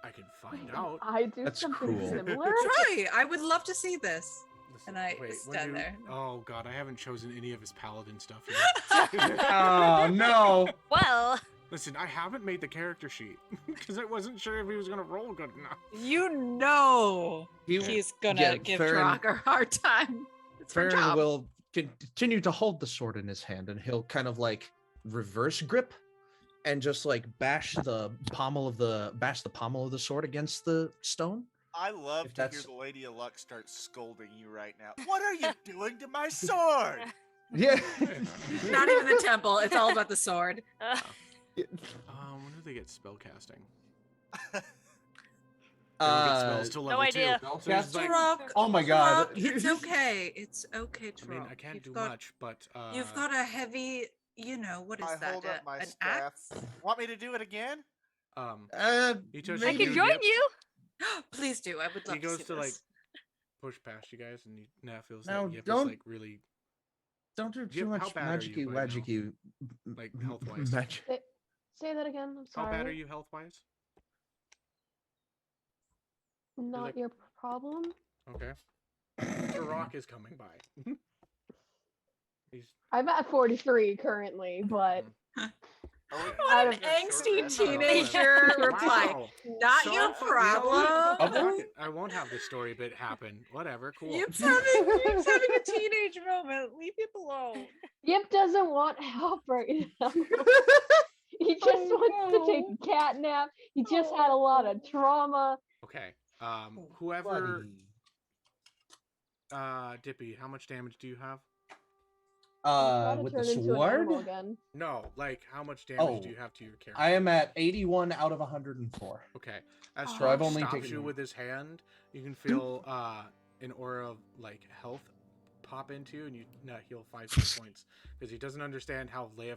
I can find out. I do That's something cruel. similar. Try. I would love to see this. Listen, And I when stand there. Oh god, I haven't chosen any of his paladin stuff yet. Oh no! Well, Listen, I haven't made the character sheet because I wasn't sure if he was gonna roll good enough. You know He, he's gonna Yeah, give Ferron- Tarok a hard time. It's her Ferron job. will continue to hold the sword in his hand, and he'll kind of like reverse grip, and just like bash the pommel of the sword against the stone. I love If to hear that's- the Lady of Luck start scolding you right now. What are you doing to my sword? Yeah. Not even the temple. It's all about the sword. When do they get spell casting? They don't get spells till No level idea. 2. So he's like, Turok, Oh my god. Turok, it's okay. It's okay, Turok. I mean, I can't You've do got, much, but You've got a heavy, what is I that? hold up my An staff. axe? Want me to do it again? he touches I can you, join Yep. you. Please do. I would love He goes to see to like this. push past you guys, and now feels No, like Yip don't- is like really Don't do Yep, too how much bad are you magicy right now? wagicy. Like, health-wise? Say that again. I'm How sorry. bad are you health wise? Not like- your problem. Okay. The Rock is coming by. He's I'm at 43 currently, but What an Out of- angsty Short rest. teenager reply. Wow. Not So your fu- you know what? problem. Fuck it. I won't have this story bit happen. Whatever. Cool. Yip's having a teenage moment. Leave him alone. Yip doesn't want help right now. He just wants to take a cat nap. He just had a lot of trauma. Okay. Whoever. Dippy, how much damage do you have? Try to With turn the into an animal sword, again. No, like how much damage Oh, do you have to your character? I am at 81 out of 104. Okay. As So Troy I've only stops taken you one. with his hand, you can feel an aura of like health pop into you, and you heal 5 hit points because he doesn't understand how lay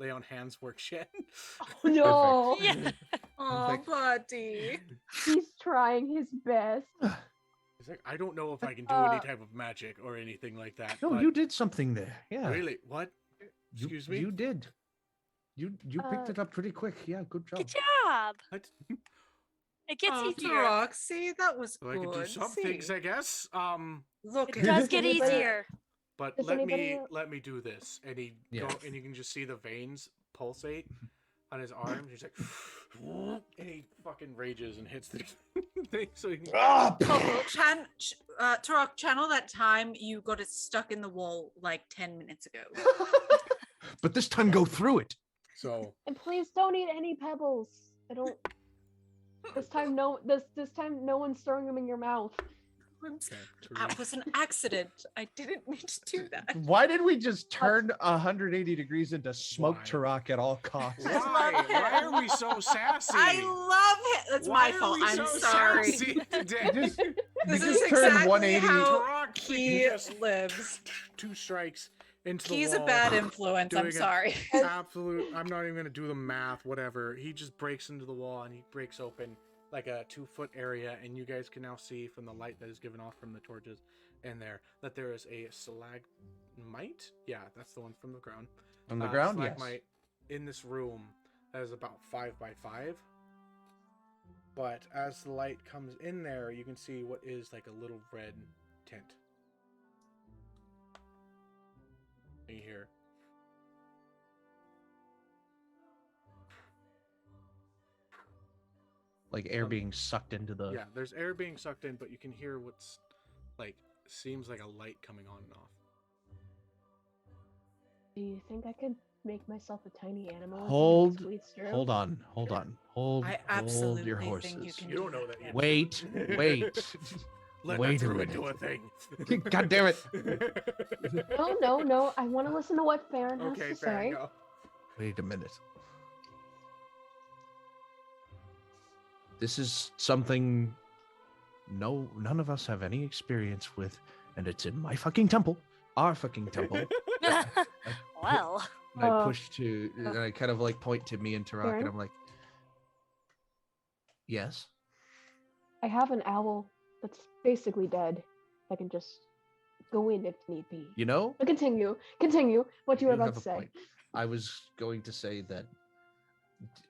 on hands works yet. No, Yeah. Oh, buddy. he's trying his best. He's like, I don't know if I can do any Uh, type of magic or anything like that. No, but you did something there. Yeah. Really? What? You- Excuse me? You did. You picked it up pretty quick. Yeah, good job. Good job. What? It gets Oh, easier. Turok, see, that was So I good. can do some things, See? I guess. Look It at does get Anybody- easier. But Does let anybody me else- let me do this, and he Yeah. and you can just see the veins pulsate on his arms. He's like, and he fucking rages and hits the thing. So he can, Ah, Turok, channel that time you got it stuck in the wall like 10 minutes ago. But this time, go through it. so And please don't eat any pebbles. I don't. This time, This time, no one's throwing them in your mouth. okay, That was an accident. I didn't mean to do that. Why did we just turn 180 degrees into smoke Why? Turok at all costs? why? Why are we so sassy? I love it. That's Why my are fault. we I'm so sorry. sassy today? Just, This you is just turned exactly 180. how Turok he just lives. two strikes into the He's a wall. bad influence. I'm doing it. sorry. Absolute. I'm not even gonna do the math. Whatever. He just breaks into the wall and he breaks open like a 2-foot area, and you guys can now see from the light that is given off from the torches in there that there is a stalagmite. Yeah, that's the one from the ground. On the ground, yes. Stalagmite in this room that is about 5 by 5. But as the light comes in there, you can see what is like a little red tint. And you hear. Like air being sucked into the. Yeah, there's air being sucked in, but you can hear what's like seems like a light coming on and off. Do you think I could make myself a tiny animal? Hold- Squeeze through? Hold on. Hold I your absolutely horses. think you can. You don't know that yet. Wait. Let Wait that a through minute. into a thing. God damn it. No. I want to listen to what Ferron has Okay, to fair say. enough. Wait a minute. This is something none of us have any experience with, and it's in my fucking temple, our fucking temple. Well, And I push to, and I kind of like point to me and Tarak, and Baron? I'm like, yes. I have an owl that's basically dead. I can just go in if need be. You know, But continue. What you were you about have to a say. point. I was going to say that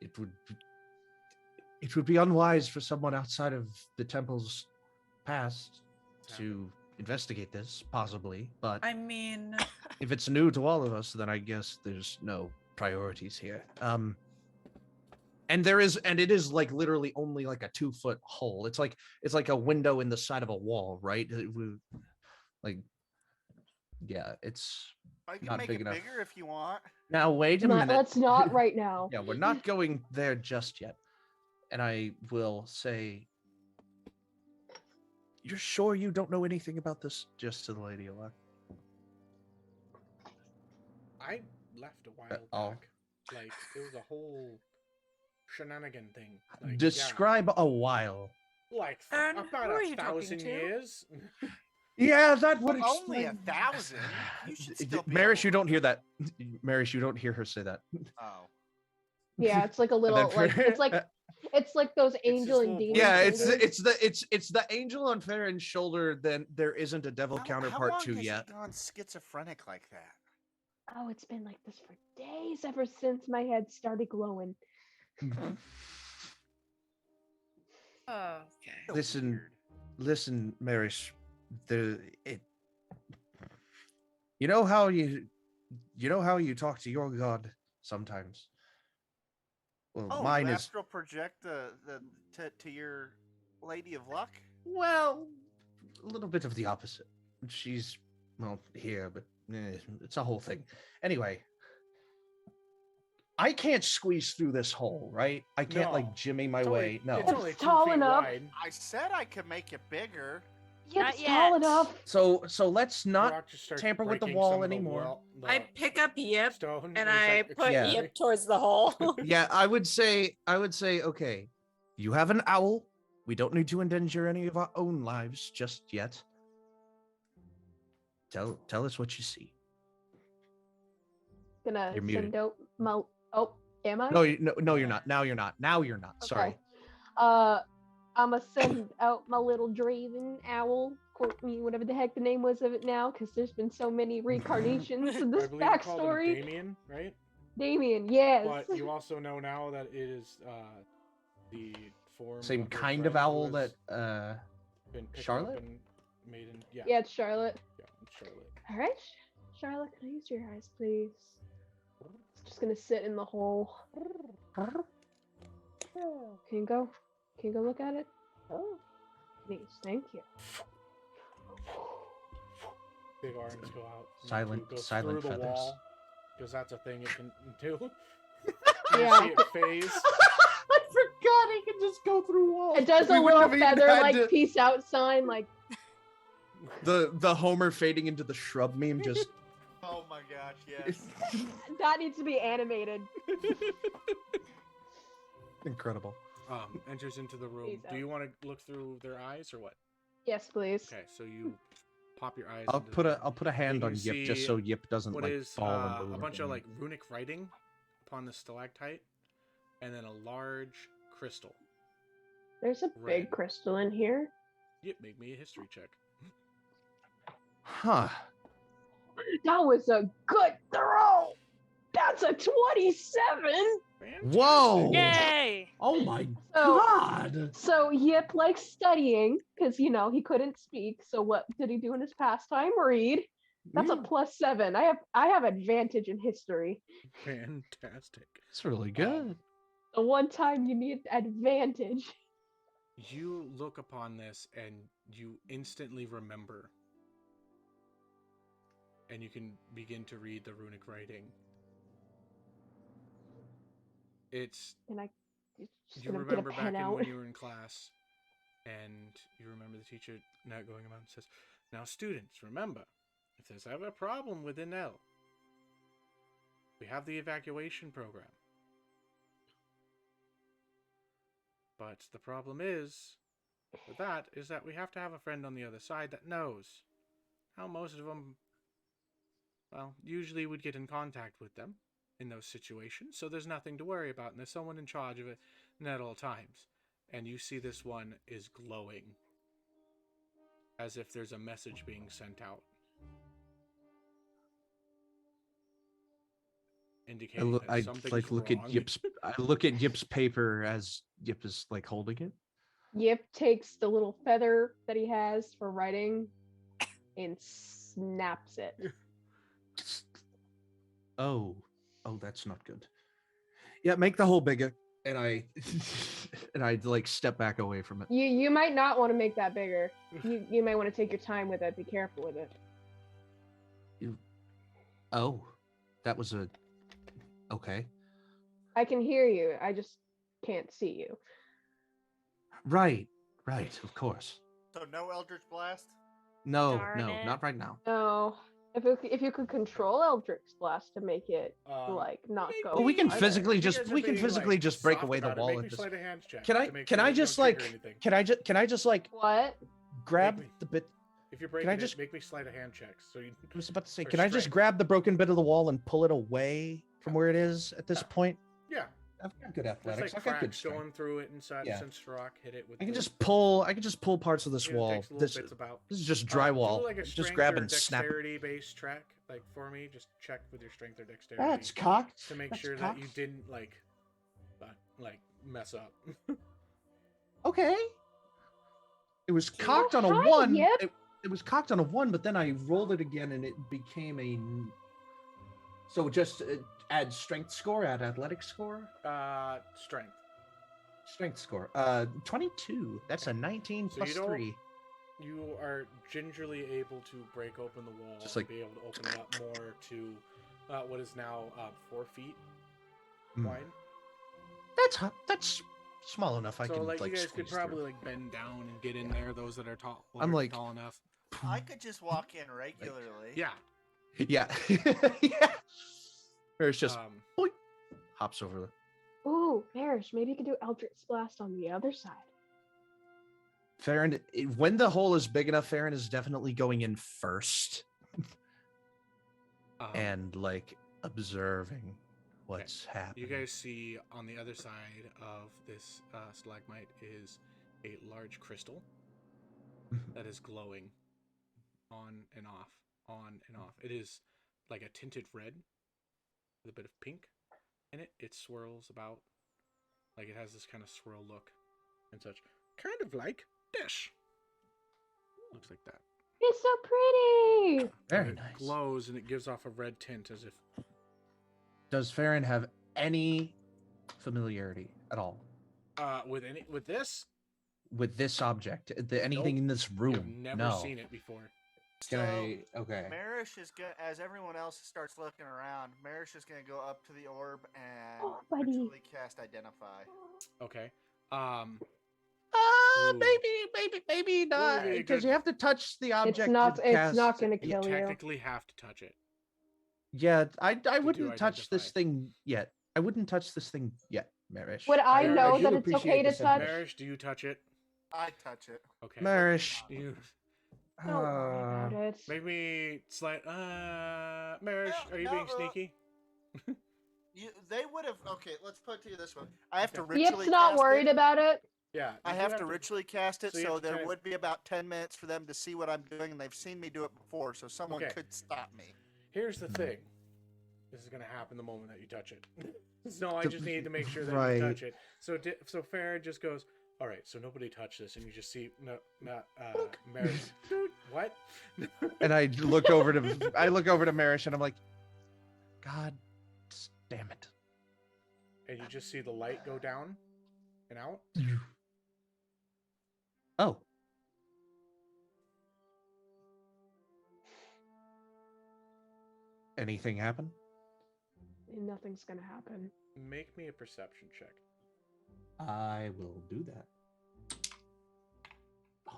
it would be unwise for someone outside of the temple's past to investigate this, possibly. But I mean, if it's new to all of us, then I guess there's no priorities here. And it is like literally only like a 2-foot hole. It's like a window in the side of a wall, right? It's I can Not make big it enough. bigger if you want. now wait a minute. Let's not right now. Yeah, we're not going there just yet. And I will say, you're sure you don't know anything about this? Just to the Lady Alak. I left a while oh. back. Like it was a whole shenanigan thing. Like, Describe a while. yeah, like And about who are you 1,000 talking to? years. Yeah, that would Only explain. 1,000. You should still be. Merish, you able don't to- hear that. Merish, you don't hear her say that. Oh. Yeah, it's like a And then little like it's like those angel and little demon. voice. yeah, shoulders. it's the angel on Ferron's shoulder. Then there isn't a devil How counterpart long to has yet. he gone schizophrenic like that? Oh, it's been like this for days ever since my head started glowing. Oh, okay. So Listen, weird. listen, Merish. You know how you talk to your god sometimes. Well, Oh, mine you is astral project to your lady of luck? well, a little bit of the opposite. She's well here, but it's a whole thing. Anyway, I can't squeeze through this hole, right? I can't No. like jimmy my It's only- way. No. it's only 2 tall feet enough. wide. I said I could make it bigger. Yep, Not it's tall yet. enough. So let's not Rock just starts tamper with the breaking wall some of the anymore. wall- the I pick up Yip stone, and he's I like, put Yeah. Yip towards the hole. Yeah, I would say, okay, you have an owl. We don't need to endanger any of our own lives just yet. Tell us what you see. Gonna You're muted. send out my. Oh, am I? No, you're not. Now you're not. Sorry. Okay. I'ma send out my little Draven owl, Courtney, whatever the heck the name was of it now, because there's been so many reincarnations in I this believe you called him backstory. Damien, right? Damien, yes. But you also know now that it is the form Same of your kind of friend who owl has that been picked up Charlotte? and made in, yeah, Yeah, it's Charlotte. it's Charlotte. All right, Charlotte, can I use your eyes, please? It's just gonna sit in the hole. Can you go? Can you go look at it? Oh, please, thank you. Big arms go out. and Silent- it goes silent through the feathers. wall, because that's a thing it can do. Yeah. You see it phase. I forgot he can just go through walls. It does We a wouldn't little have even feather had like to- peace out sign, like the Homer fading into the shrub meme just Oh my gosh, yes. that needs to be animated. incredible. Enters into the room. Peace Do out. you want to look through their eyes or what? Yes, please. Okay, so you pop your eyes. I'll into put a hand you on Yip just see so Yip doesn't what like is fall and move a bunch of and- like runic writing upon the stalactite, and then a large crystal. There's a Red. big crystal in here. Yep, make me a history check. Huh. That was a good throw. That's a 27. Whoa! Yay! Oh my So, god! so Yip likes studying because he couldn't speak. So what did he do in his pastime? Read. That's a +7. I have advantage in history. Fantastic. It's really good. The one time you need advantage. You look upon this and you instantly remember. And you can begin to read the runic writing. It's And I just you gonna get a remember back pen in out. when you were in class, and you remember the teacher now going around and says, "Now, students, remember, if there's ever a problem with an L, we have the evacuation program. But the problem is with that is that we have to have a friend on the other side that knows how most of them, well, usually would get in contact with them in those situations, so there's nothing to worry about, and there's someone in charge of it at all times. And you see this one is glowing, as if there's a message being sent out, indicating that I something's like look wrong. at Yip's. I look at Yip's paper as Yip is like holding it. Yip takes the little feather that he has for writing and snaps it. Oh, that's not good. Yeah, make the hole bigger. And I like step back away from it. You might not want to make that bigger. You might want to take your time with it. Be careful with it. Oh, that was a okay. I can hear you. I just can't see you. Right, of course. So no Eldritch Blast? No, Darn it. not right now. No. If you could control Eldritch Blast to make it like not go. Well, we can farther. physically You just guys are we can being, physically like, just break soft away the about it. wall Make at me this. slide a hands check Can I to make can sure I that you just don't trigger like anything. can I just like What? grab me. the bit? If you're breaking I just- it, make me slide a hand check. So you. I was about to say, For can I just strength. grab the broken bit of the wall and pull it away from where it is at this Yeah. point? Yeah. I've got good There's athletics. like I've got good cracks strength. going through it and such. Yeah. Since Rock hit it with. I can the- just pull parts of this you know, wall. takes little This bits about. is just Do drywall. like a Just strength grab or and snap. dexterity based track, like for me. Just check with your strength or dexterity. That's cocked. to make That's sure cocked. that you didn't like mess up. Okay. It was cocked on a hi, 1. Yip. It was cocked on a 1, but then I rolled it again and it became a. So just add strength score, add athletic score, Strength. strength score. 22. That's a 19 So plus you don't- 3. You are gingerly able to break open the wall Just like- and be able to open it up more to what is now 4 feet Hmm. wide. That's small enough. I So can like like you guys could squeeze probably through. like bend down and get in there. Those that are tall, I'm like- tall enough. I could just walk in regularly. Yeah. Yeah. Yeah. Or it's just Um, boink, hops over the. Ooh, Merish, maybe you could do Eldritch Blast on the other side. Ferron, when the hole is big enough, Ferron is definitely going in first and like observing what's happening. you guys see on the other side of this stalagmite is a large crystal that is glowing on and off, on and off. It is like a tinted red with a bit of pink in it. It swirls about, like it has this kind of swirl look and such. Kind of like this. Looks like that. It's so pretty. Very And it nice. glows and it gives off a red tint as if. Does Ferron have any familiarity at all With this, with this object? Anything in this room? you've never no. seen it before. Can I? Okay. Merish is gonna, as everyone else starts looking around, Merish is gonna go up to the orb and Oh, buddy. ritually cast Identify. Okay. Ooh. Maybe not, be a because good- you have to touch the object. It's not. to It's cast not going to it. You kill you. technically have to touch it. Yeah, I wouldn't touch identify. this thing yet. I wouldn't touch this thing yet, Merish. Would I I know do that it's appreciate okay the to touch? sentiment. Merish, do you touch it? I touch it. Okay. Marish. You Don't worry about it. make me slide. Marish, No, are you no, being sneaky? They would have. Okay, let's put it to you this way. I have to Okay. ritually. Yip's not cast worried it. about it. Yeah. I you have do to ritually cast it, so you have so to there kind of- would be about 10 minutes for them to see what I'm doing, and they've seen me do it before, so someone Okay. could stop me. Here's the thing. This is gonna happen the moment that you touch it. So I The- just need to make sure that right. you touch it. So Farrah just goes, all right. So nobody touch this, and you just see Marish. Dude, what? And I look over to Marish and I'm like, God damn it. And you just see the light go down and out. Oh. Anything happen? Nothing's going to happen. Make me a perception check. I will do that.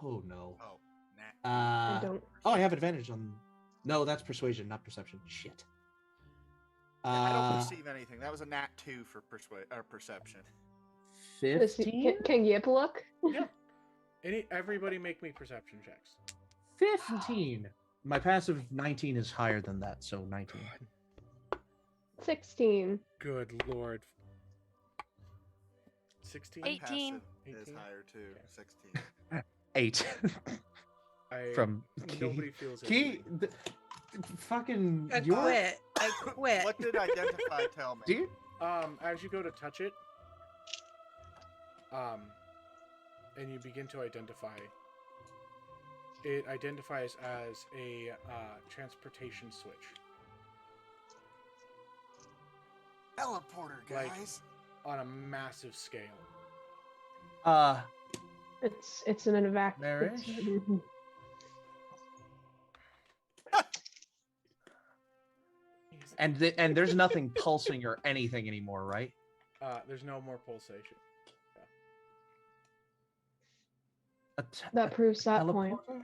Oh no. Oh, nah. I Uh, don't. oh, I have advantage on. No, that's persuasion, not perception. Shit. I don't perceive anything. That was a nat 2 for perception. Does 15. Can Yip look? Yeah. Everybody make me perception checks. 15. My passive 19 is higher than that, so 19. 16. Good lord. 16? 18. Passive is 18? higher too. Okay. 16. 8 I, from Key. nobody feels it. Key, fucking I your quit. I quit. What did Identify tell me? Dude, As you go to touch it, and you begin to identify, it identifies as a transportation switch. Teleporter, Like- guys. On a massive scale. It's an evac. Merish? Mhm. and there's nothing pulsing or anything anymore, right? There's no more pulsation. A t- That proves that point. teleporter?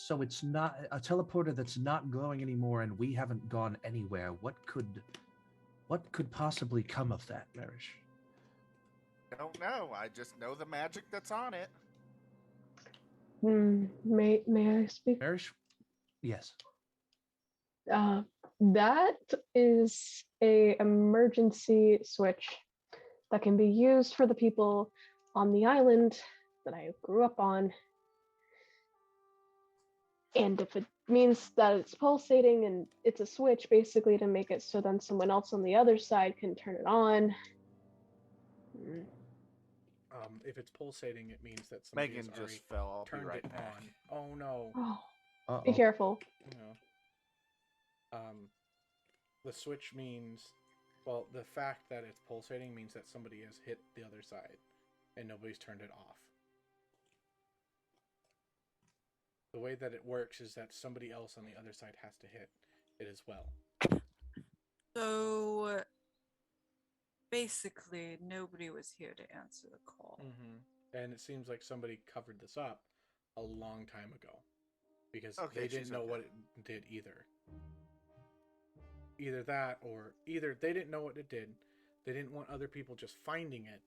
So it's not a teleporter that's not glowing anymore, and we haven't gone anywhere. What could possibly come of that, Merish? I don't know. I just know the magic that's on it. May I speak? Merish? Yes. That is a emergency switch that can be used for the people on the island that I grew up on. And if it means that it's pulsating and it's a switch basically to make it so then someone else on the other side can turn it on. If it's pulsating, it means that somebody Megan has just already fell. I'll be turned right it back. on. Oh no. Oh, be careful. No. The switch means, well, the fact that it's pulsating means that somebody has hit the other side, and nobody's turned it off. The way that it works is that somebody else on the other side has to hit it as well. So basically, nobody was here to answer the call. And it seems like somebody covered this up a long time ago, because Okay, they didn't she's know okay. what it did either. Either that, or either they didn't know what it did, they didn't want other people just finding it,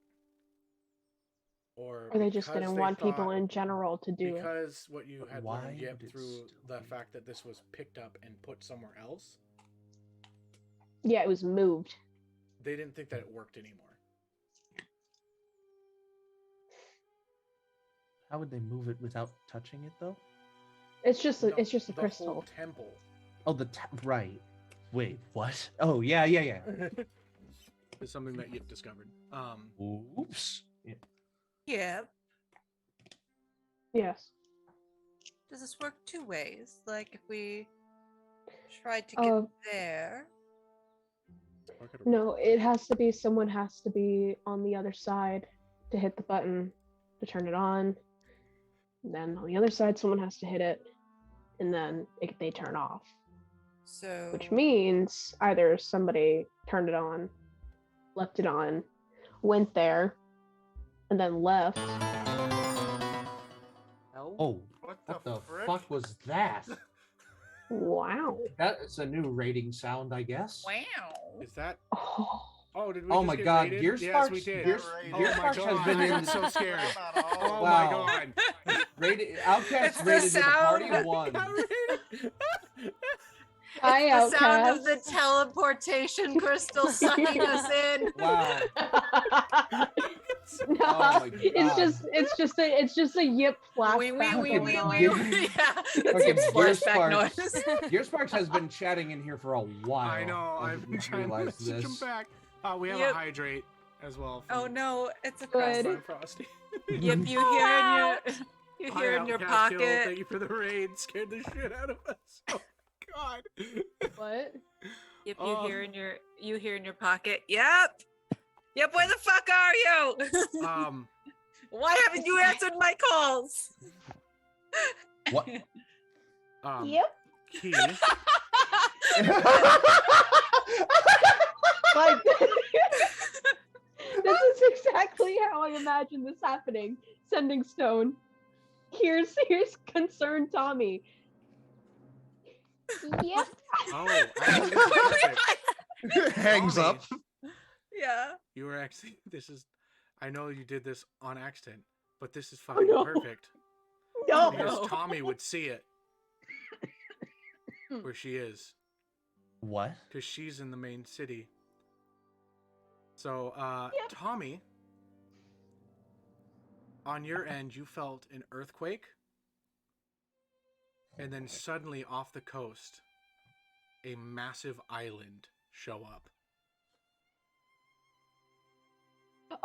Or they just because didn't they want people thought- in general to do it. Because what you had Why learned yet would it through still the be fact that this was picked up and put somewhere else, Yeah, it was moved. they didn't think that it worked anymore. How would they move it without touching it, though? It's just a, No, it's just a the crystal. whole temple. Oh, right. Wait, what? Oh, yeah. Is something that you've discovered. Oops. Yeah. Yeah. Yes. Does this work two ways? Like if we tried to get there. No, it has to be someone has to be on the other side to hit the button to turn it on. And then on the other side, someone has to hit it, and then they turn off. So Which means either somebody turned it on, left it on, went there, and then left. Oh, What what the the frick? fuck was that? Wow. That's a new rating sound, I guess. wow. Is that? Oh, Oh, did we? Oh just my get God, raided? Gear Yes, Sparks, we did. Gear, Raided. Oh Gear my Sparks has God, been in. I'm so scared. Oh Wow. my God. Rated, Outcast It's the rated with a party sound. of one. hi, The sound of the Outcast. teleportation crystal sucking us in. Wow. No, Oh my God. it's just a yip flashback. We, going on. yeah. It's Fucking a Gear flashback Sparks. noise. Gear Sparks has been chatting in here for a while. I know. I I've been didn't trying to realize message him this. back. We have Yep. a hydrate as well. Oh from- no, it's a Good. crystal. from Frosty. Yep, you hear Wow. you Hi, hear in your Outcast Kill. pocket. Thank you for the raid. Scared the shit out of us. Oh God. What? Yep, Oh. you hear in your pocket. Yep. Yep, where the fuck are you? Why haven't you answered my calls? What? Yep. Key. Like, this is exactly how I imagine this happening. Sending stone. Here's concerned Tommy. Yep. Oh, perfect. Hangs Tommy. up. Yeah. You were actually. This is. I know you did this on accident, but this is fucking no. perfect. No. Because No. Tommy would see it where she is, What? because she's in the main city. So, Yep. Tommy, on your end, you felt an earthquake, and then suddenly off the coast, a massive island show up.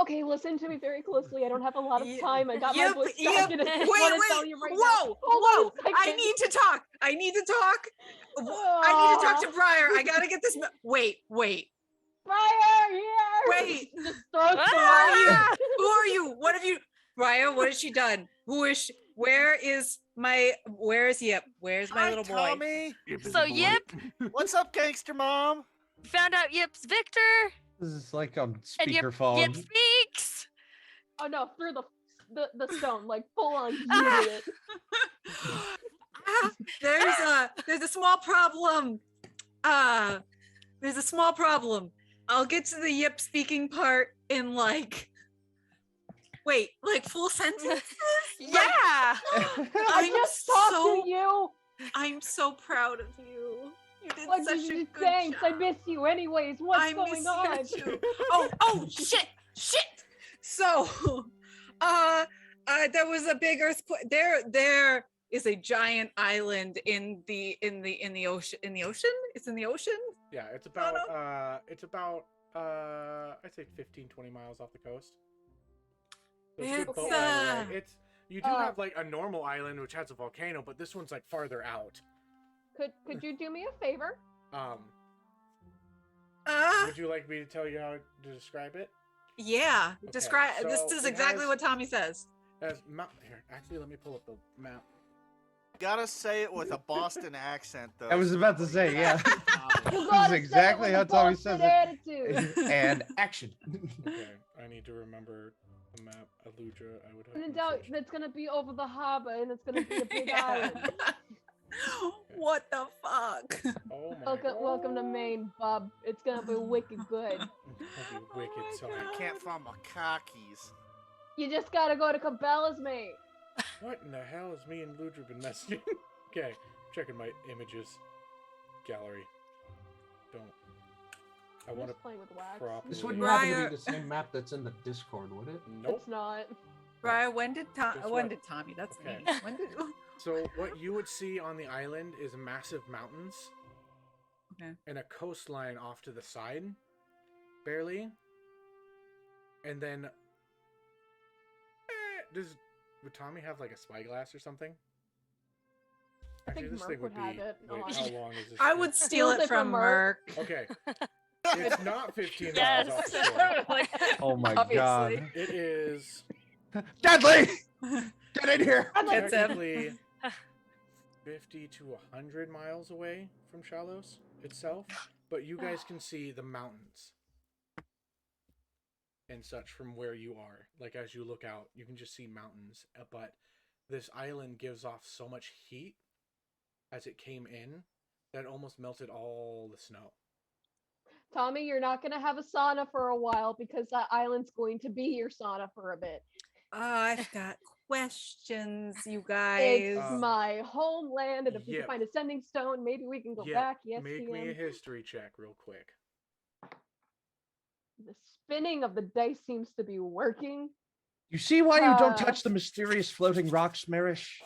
Okay, listen to me very closely. I don't have a lot of time. I got my Yep, voice yep. back, and I Wait, want to wait. tell you right now. Whoa, Hold on whoa. a I second. need to talk. I need to talk. I need to talk to Briar. I gotta get this. Wait. Briar, here. Wait. Just throw some Who are you? water. Who are you? What have you, Briar? What has she done? Who is she? Where is Yip? Where's my Hi, little boy? Tommy. So Yip What's up, gangster mom? found out Yip's Victor, This is like on and Yip speakerphone. speaks. Oh no, through the stone, like full on Ah. yeeted it. there's a small problem. There's a small problem. I'll get to the yip speaking part in like full sentences? Yeah. I just talked to you. I'm so proud of you. You did What such did a you good thanks? I job. miss you anyways. What's I going miss on? you too. Oh shit. So there was a big earthquake. There is a giant island in the ocean. It's in the ocean. Yeah, it's about I'd say 15-20 miles off the coast. So it's a good boat ride away. You do have like a normal island which has a volcano, but this one's like farther out. Could you do me a favor? Would you like me to tell you how to describe it? Yeah. Okay, Describe. so This is it exactly has- what Tommy says. Here, actually, let me pull up the map. Gotta say it with a Boston accent, though. I was about to say, yeah. You This gotta is exactly say it how with a Tommy Boston says it. attitude. And action. Okay, I need to remember the map. Aludra, I would have. And in doubt, that's gonna be over the harbor, and it's gonna be a big island. What the fuck? Oh my Welcome to Maine, bub. It's gonna be wicked good. It'll be wicked, sorry. I can't find my car keys. You just gotta go to Cabela's, mate. What in the hell is me and Ludra been messaging? Okay, checking my images gallery. I I'm want to just playing with wax. properly. This wouldn't Briar- happen to be the same map that's in the Discord, would it? Nope. It's not. Briar, when did Guess Tommy? what? That's Okay. me. When did? So what you would see on the island is massive mountains. Okay. And a coastline off to the side, barely. And then, would Tommy have like a spyglass or something? I think this Merc thing would have it. Wait, Oh, how long is this? I thing? would steal Steals it it from from Merc. Merc. Okay. It's not 15 Yes. miles off the shore. Like, Oh my Obviously. god. It is Deadly! Get in here! Gets him. technically 50 to 100 miles away from Shallows itself, but you guys can see the mountains and such from where you are. Like as you look out, you can just see mountains, but this island gives off so much heat as it came in that it almost melted all the snow. Tommy, you're not gonna have a sauna for a while because that island's going to be your sauna for a bit. I've got questions, you It's guys. my homeland, and if we Yep. can find a sending stone, maybe we can go Yeah, back. Yes, make me a DM. history check real quick. The spinning of the dice seems to be working. You see why you don't Uh, touch the mysterious floating rocks, Merish?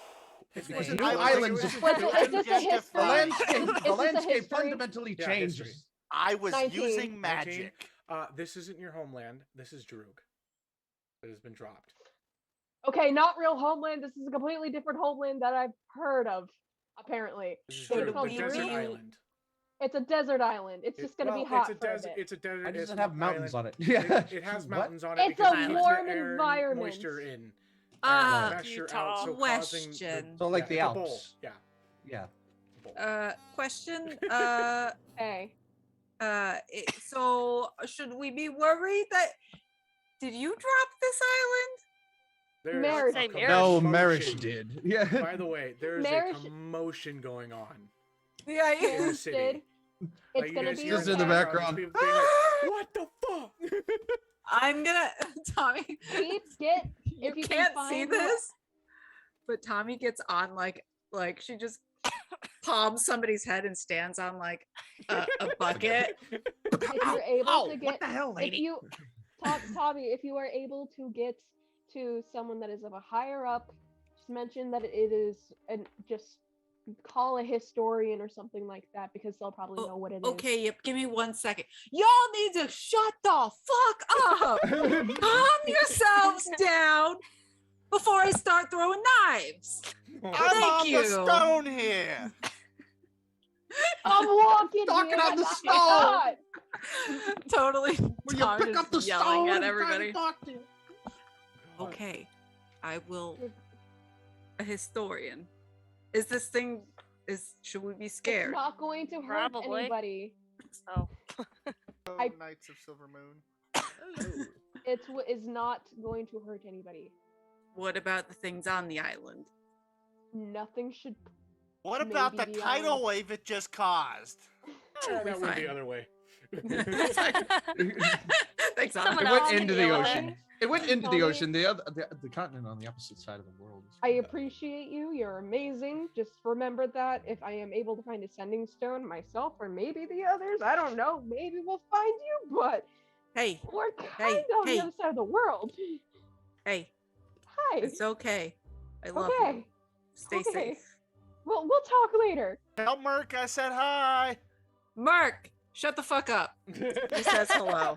It's because because new I was islands thinking- What's it- is this a history? The landscape, Is the this a landscape history? fundamentally Yeah, changes. history. I was 19. using magic. This isn't your homeland. This is Droog. That has been dropped. Okay, not real homeland. This is a completely different homeland that I've heard of, apparently. This is So Droog, it's called the desert Droog. island. It's a desert island. It's just gonna be hot it's a for a desert. bit. It's a desert. Why does it's it an have mountains island. on it? Yeah. It has What? mountains on it It's because a it keeps warm the air environment. and moisture in. Right. Moisture Utah. out, so causing Question. So like the it's a bowl. Alps. Yeah. Yeah. bowl. Question. Hey, So should we be worried that? Did you drop this island? There's Merish. a Say Merish. No, commotion. Merish did. Yeah. By the way, there's Merish- a commotion going on Yeah. in the Merish city. did. It's Like, you gonna guys be hear Just okay. in the background. people being like, what the fuck? I'm gonna, Tommy. If you can can't see find this, but Tommy gets on like she just palms somebody's head and stands on like a bucket. If you're able to get, what the hell, if lady? you, Tommy, if you are able to get to someone that is of a higher up, just mention that it is, and just call a historian or something like that because they'll probably know what it is. Okay, yep. Give me 1 second. Y'all need to shut the fuck up. Calm yourselves down before I start throwing knives. I'm Thank on you. the stone here. I'm walking Talking here, on the not stone. God. Totally. Will you Tom pick up the just yelling stone at and try everybody. to talk to you? Okay, I will. A historian. Is this thing? Should we be It's scared? not going to hurt Probably. anybody. Oh. Oh, I- Knights of Silver Moon. Is not going to hurt anybody. What about the things on the island? Nothing should What about the maybe the tidal island. wave it just caused? That went the other way. Thanks, Someone It Anna. went else into the deal with ocean. it. It went into the Tommy? ocean. The continent on the opposite side of the world. I appreciate you. You're amazing. Just remember that if I am able to find a sending stone myself, or maybe the others, I don't know. Maybe we'll find you, but Hey, we're kind Hey, of on hey. the other side of the world. hey, Hi. it's okay. I love Okay. you. Stay Okay. safe. We'll talk later. Tell Merc I said hi. Mark, shut the fuck up. He says hello.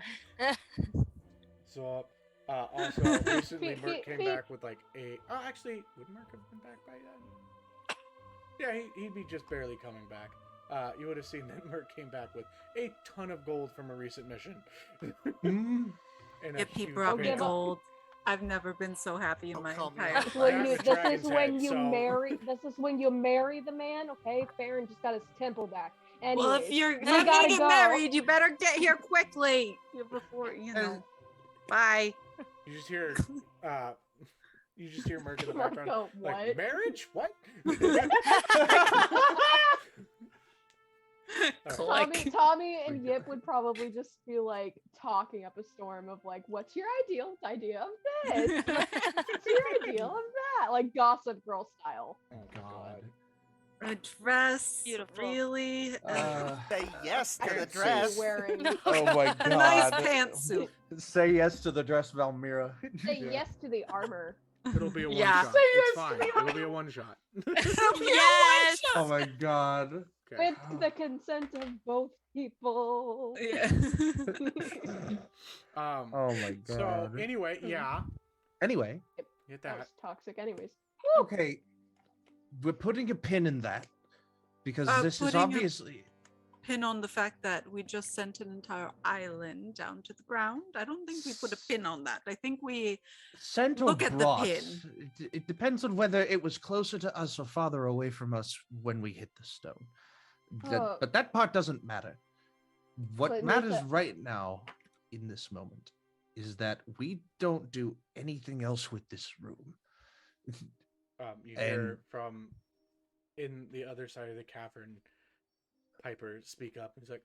So, also recently Merc came back with like a. Oh, actually, would Merc have been back by then? Yeah, he'd be just barely coming back. You would have seen that Merc came back with a ton of gold from a recent mission. And a If he huge brought me band. gold, I've never been so happy in Oh, my calm entire down. This is when That you, was this Dragon's is when Head, you so- marry. This is when you marry the man. Okay, Ferron just got his temple back. Anyways, Well, if you're we gonna gotta get go. married, you better get here quickly before you know. Bye. You just hear, Merc in the background. Marco, Like, what? marriage? What? Tommy and Yip would probably just be like talking up a storm of like, what's your ideal idea of this? What's your ideal of that? Like Gossip Girl style. Oh my god. A dress, Beautiful. really? Say yes to the Let's see. dress. Wearing Oh my A nice pantsuit. Say yes to the dress, Valmira. say yes to the armor. It'll be a one Yeah. shot. Say It's yes to fine. the It'll be a one shot. Yes. Oh my god. Okay. With the consent of both people. Yeah. Oh my god. So anyway, yeah, Anyway, hit That that. was toxic anyways. okay. We're putting a pin in that because this is putting a- obviously Pin on the fact that we just sent an entire island down to the ground. I don't think we put a pin on that. I think we sent or Look at the brought. pin. It depends on whether it was closer to us or farther away from us when we hit the stone. But that part doesn't matter. What But matters Nathan- right now in this moment is that we don't do anything else with this room. You hear And- from in the other side of the cavern, Piper speak up. He's like,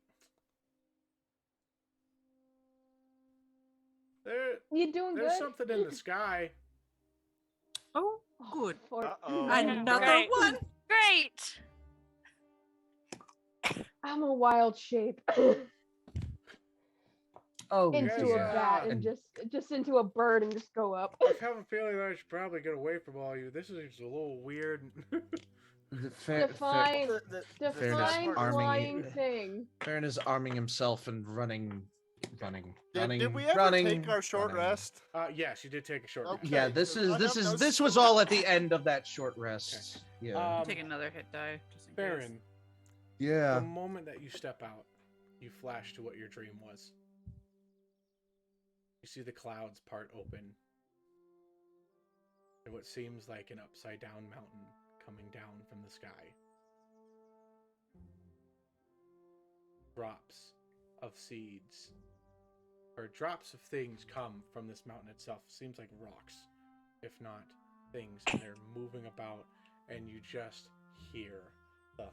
You doing "There's good? something in the sky." Oh, good. Uh-oh. Another Right. one. Great. I'm a wild shape. Oh, into dear. a bat and just into a bird and just go up. I have a feeling that I should probably get away from all you. This is a little weird. Define Fairness, arming flying you. thing. Farron is arming himself and running. Did we ever running, take our short running. rest? Yes, you did take a short Okay. rest. Yeah, this so is I this don't is know this was all at the end of that short rest. Yeah. Take another hit die. Just in case. Baron, Yeah. the moment that you step out, you flash to what your dream was. You see the clouds part open, and what seems like an upside-down mountain coming down from the sky. Drops of seeds, or drops of things come from this mountain itself. Seems like rocks, if not things, and they're moving about, and you just hear the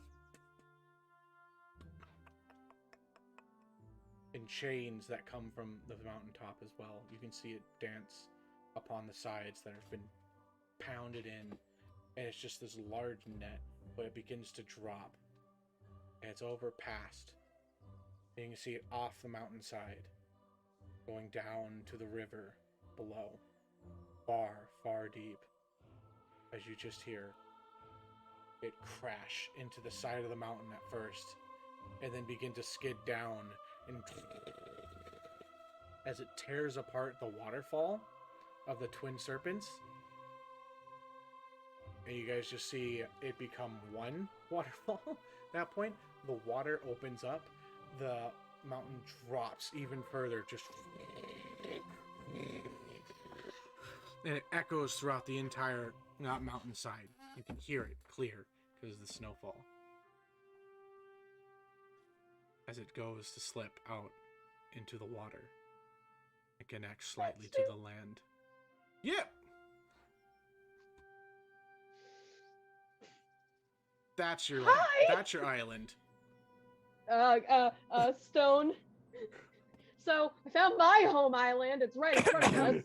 in chains that come from the mountaintop as well. You can see it dance upon the sides that have been pounded in, and it's just this large net, but it begins to drop, and it's overpassed. And you can see it off the mountainside, going down to the river below, far, far deep, as you just hear it crash into the side of the mountain at first, and then begin to skid down, and as it tears apart the waterfall of the twin serpents, and you guys just see it become one waterfall. At that point, the water opens up, the mountain drops even further, just and it echoes throughout the entire mountainside. You can hear it clear because of the snowfall as it goes to slip out into the water. It connects slightly to the land. Yep. That's your Hi! that's your island. Stone. So I found my home island. It's right in front of us.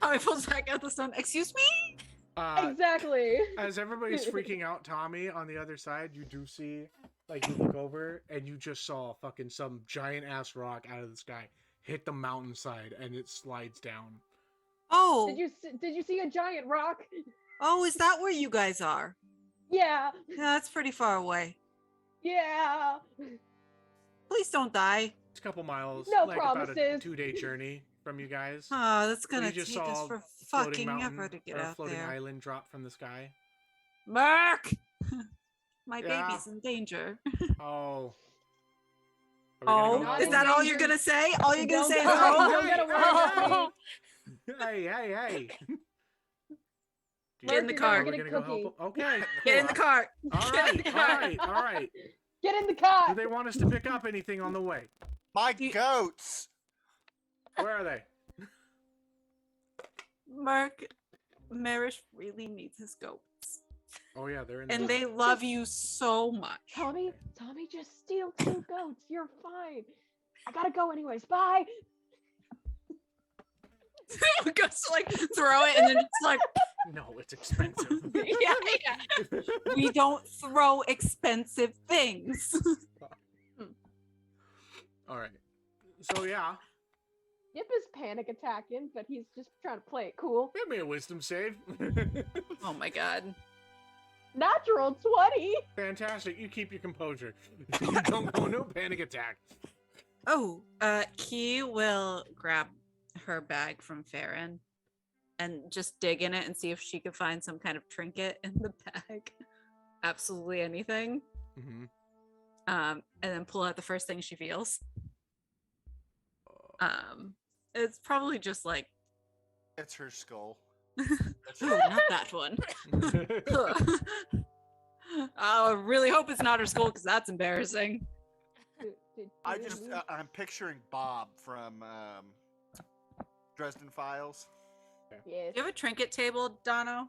Tommy pulls back out the stone. Excuse me? Exactly. As everybody's freaking out, Tommy, on the other side, you do see, like, you look over and you just saw fucking some giant ass rock out of the sky hit the mountainside and it slides down. Oh. Did you see a giant rock? Oh, is that where you guys are? Yeah. Yeah, that's pretty far away. Yeah. Please don't die. It's a couple miles, No like about a promises. 2-day journey from you guys. Oh, that's So gonna you just take us saw for a floating fucking mountain ever to get or a out floating there. island drop from the sky. Mark! My Yeah. baby's in danger. Oh. Oh, is that all you're gonna say? All you're gonna say is, oh, Don't get a word. Hey. Get in the Mark, car. you're Are we gonna gonna go cookie. help 'em? Okay. Get in the cart. All Get in the cart. right. Get in the Do car. they want us to pick up anything on the way? My goats. Where are they? Mark, Merish really needs his goats. Oh yeah, they're in. And the... they love you so much. Tommy, just steal 2 goats. You're fine. I gotta go anyways. Bye. Goes to like throw it and then it's like, No, it's expensive. yeah. We don't throw expensive things. All right. So yeah, Yip is panic attacking, but he's just trying to play it cool. give me a wisdom save. Oh my god. Natural 20. Fantastic. You keep your composure. You don't go no panic attack. Oh, Key will grab her bag from Ferron and just dig in it and see if she could find some kind of trinket in the bag. Absolutely anything. Mm-hmm. And then pull out the first thing she feels. It's probably just like, It's her skull. ooh, not that one. I really hope it's not her skull because that's embarrassing. I'm picturing Bob from Dresden Files. Yes. Do you have a trinket table, Dono?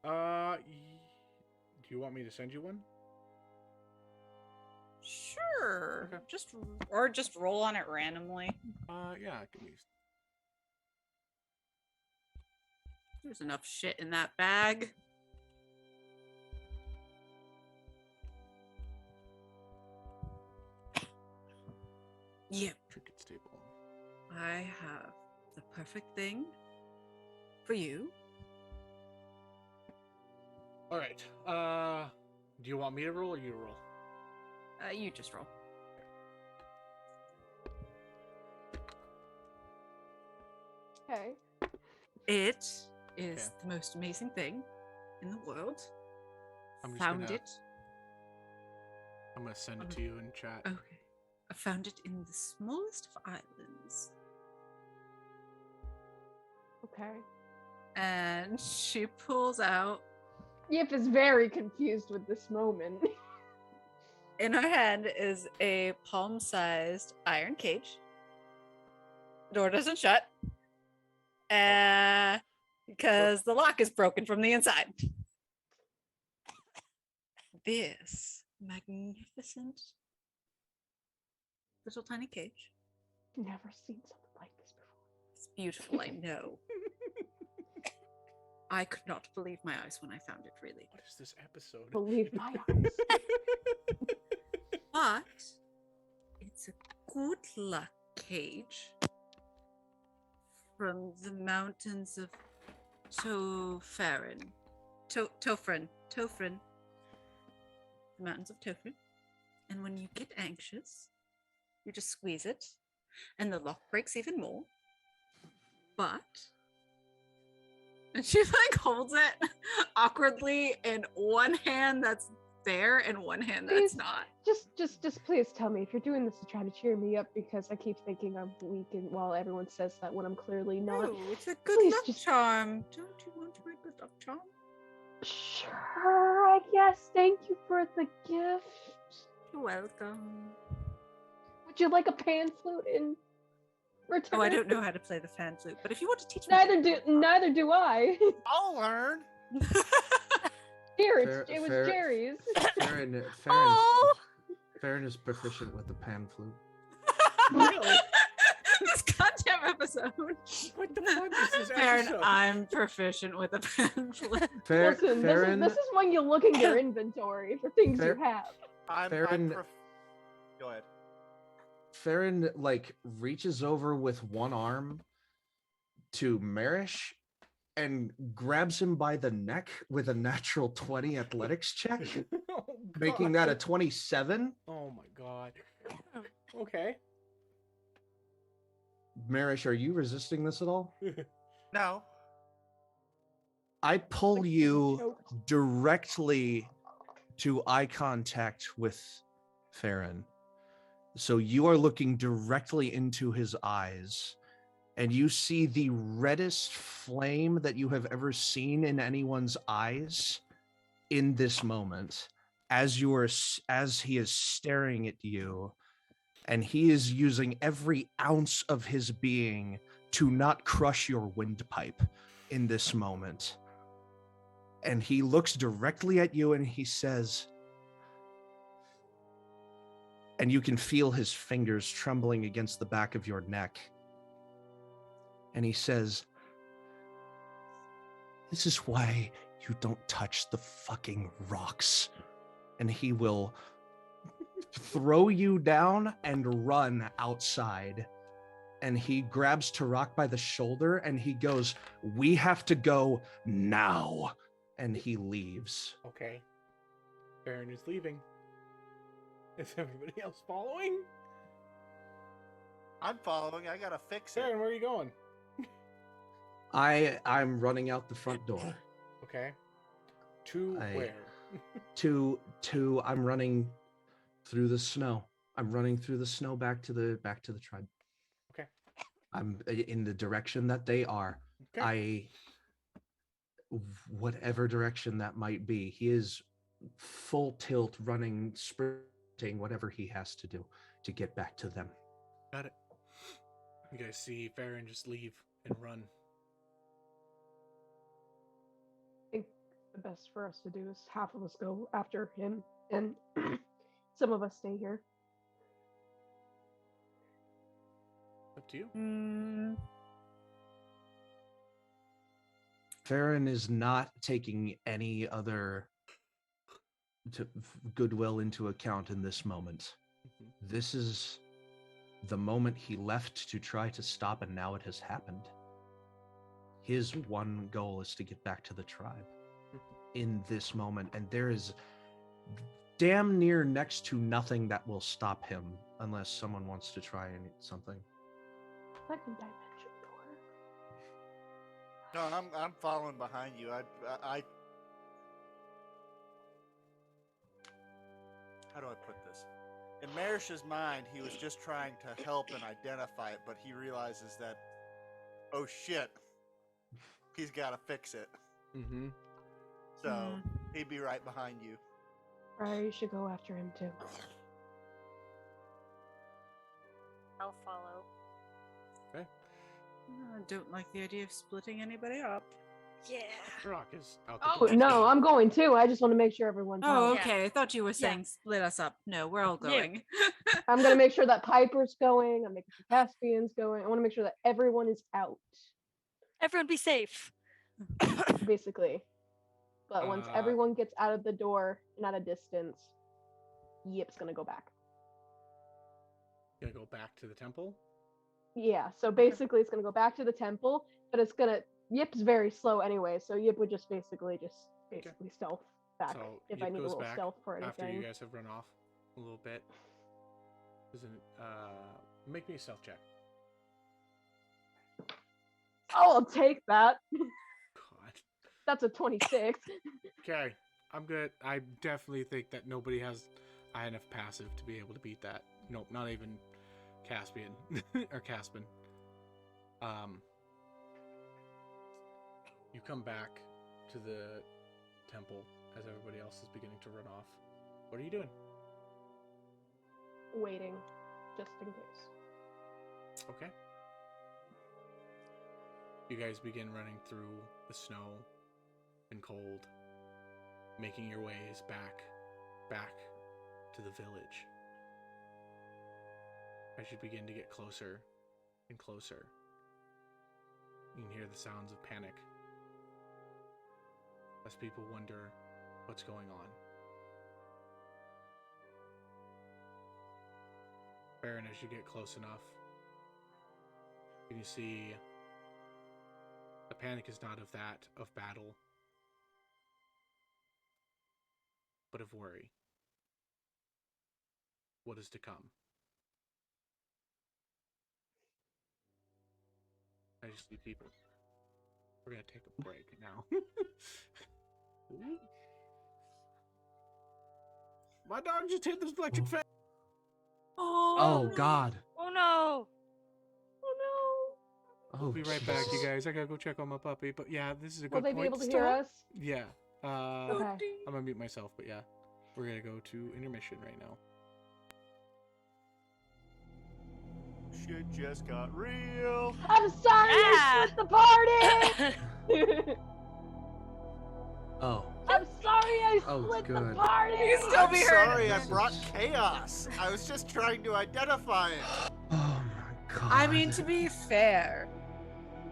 Do you want me to send you one? Sure. Okay. Just roll on it randomly. Yeah, I can use. There's enough shit in that bag. Yep. Trinkets table. I have the perfect thing for you. All right. Do you want me to roll or you to roll? You just roll. Okay. It is Okay. the most amazing thing in the world. I'm just Found gonna- it. I'm gonna send it to you in chat. Okay. I found it in the smallest of islands. Okay. And she pulls out, Yip is very confused with this moment. in her hand is a palm-sized iron cage. The door doesn't shut. Because the lock is broken from the inside. This magnificent little tiny cage. Never seen something like this before. It's beautiful, I know. I could not believe my eyes when I found it, really. What is this episode? Believe my eyes. But it's a good luck cage from the mountains of Ferron. Tofrin. The mountains of Tofrin. And when you get anxious, you just squeeze it, and the lock breaks even more. But, and she like holds it awkwardly in one hand that's there and one hand that's Please, not. Just please tell me if you're doing this to try to cheer me up, because I keep thinking I'm weak, and while everyone says that when I'm clearly not. No, it's a good Please luck just- charm. Don't you want my good luck charm? Sure, I guess. Thank you for the gift. You're welcome. Would you like a pan flute in return? Oh, I don't know how to play the fan flute, but if you want to teach me, Neither do I. I'll learn. Here, Fair- it was fair- Jerry's. Oh. Farron is proficient with the pan flute. Really? This goddamn episode. What the fuck is this Farron, episode? I'm proficient with a pamphlet. Listen, Farron, this is when you look in your inventory for things Fair- you have. I'm Go ahead. Farron like reaches over with one arm to Merish and grabs him by the neck with a natural 20 athletics check, Oh, making God. that a 27. Oh my god. Okay. Merish, are you resisting this at all? No. I pull Like, you choked. directly to eye contact with Farron. So you are looking directly into his eyes, and you see the reddest flame that you have ever seen in anyone's eyes in this moment, as he is staring at you, and he is using every ounce of his being to not crush your windpipe in this moment. And he looks directly at you and he says, and you can feel his fingers trembling against the back of your neck. And he says, "This is why you don't touch the fucking rocks." And he will throw you down and run outside. And he grabs Tarak by the shoulder and he goes, "We have to go now." And he leaves. Okay. Baron is leaving. Is everybody else following? I'm following. I gotta fix it. Baron, where are you going? I'm running out the front door. Okay. To I- where? to I'm running through the snow. I'm running through the snow back to the tribe. Okay. I'm in the direction that they are. Okay. Whatever direction that might be. He is full tilt, running, sprinting, whatever he has to do to get back to them. Got it. You guys see Farron just leave and run. I think the best for us to do is half of us go after him and some of us stay here. Up to you. Farron is not taking any other goodwill into account in this moment. This is the moment he left to try to stop, and now it has happened. His one goal is to get back to the tribe in this moment, and there is damn near next to nothing that will stop him unless someone wants to try something. Second dimension door. No, I'm following behind you. I how do I put this? In Merish's mind, he was just trying to help and identify it, but he realizes that, oh shit, he's got to fix it. Mm-hmm. So he'd be right behind you. Briar, you should go after him too. I'll follow. Okay. I don't like the idea of splitting anybody up. Yeah. Rock is out Oh the no, I'm going too. I just want to make sure everyone's Oh, out. Yeah. okay. I thought you were Yeah. saying split us up. No, we're all No. going. I'm gonna make sure that Piper's going. I'm making sure Caspian's going. I want to make sure that everyone is out, Everyone be safe. basically. But once Uh, everyone gets out of the door and at a distance, Yip's gonna go back. Gonna go back to the temple. Yeah, so basically it's gonna go back to the temple, but it's gonna Yip's very slow anyway, so Yip would just basically stealth back So if Yip I need a goes little back stealth for after you anything. guys have run off a little bit. Doesn't make me a stealth check. Oh, I'll take that. God. That's a 26. Okay, I'm good. I definitely think that nobody has high enough passive to be able to beat that. Nope, not even Caspian or Caspin. You come back to the temple as everybody else is beginning to run off. What are you doing? Waiting, just in case. Okay. You guys begin running through the snow and cold. making your ways back to the village. As you begin to get closer and closer, you can hear the sounds of panic as people wonder what's going on. Ferron, as you get close enough, you can see the panic is not of battle, but of worry. What is to come? I just see people. We're gonna take a break now. My dog just hit this electric fence. Oh God. Oh no! Oh Oh, We'll be right back, you Jesus. guys. I gotta go check on my puppy. But yeah, this is a no! Will good they point be able to to hear stop. us? Yeah. Okay. I'm gonna mute myself, but yeah, we're gonna go to intermission right now. Shit just got real. I'm sorry I split the party! Oh. I'm sorry I Oh, split the good. party! Still be I'm heard. sorry I brought chaos. I was just trying to identify it. Oh my God. I mean, to be fair,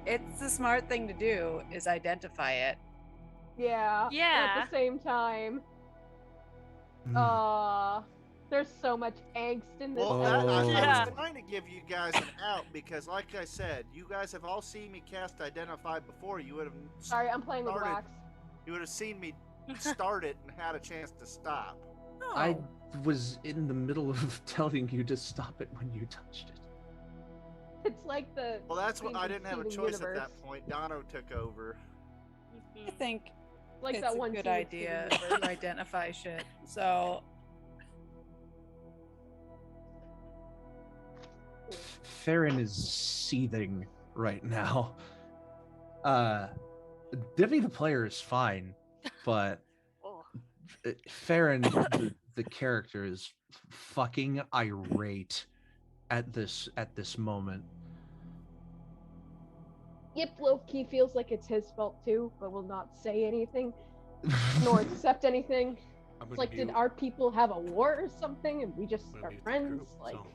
it's the smart thing to do is identify it. Yeah. but Yeah. At the same time, there's so much angst in this Well, episode. I Yeah. was trying to give you guys an out because, like I said, you guys have all seen me cast Identify before. You would have Sorry, I'm playing with started. wax. You would have seen me start it and had a chance to stop. I was in the middle of telling you to stop it when you touched it. It's like the. Well, that's what I didn't have a Steven choice universe. at that point. Dono took over. I think Like it's that a one good scene in idea Steven universe. to identify shit. So Ferron is seething right now. Dippy the player is fine, but Oh. Ferron, the character, is fucking irate at this moment. Yip low-key feels like it's his fault too, but will not say anything, nor accept anything. I'm It's gonna like, did mute. our people have a war or something, and we just I'm gonna are mute the friends? group, Like, so.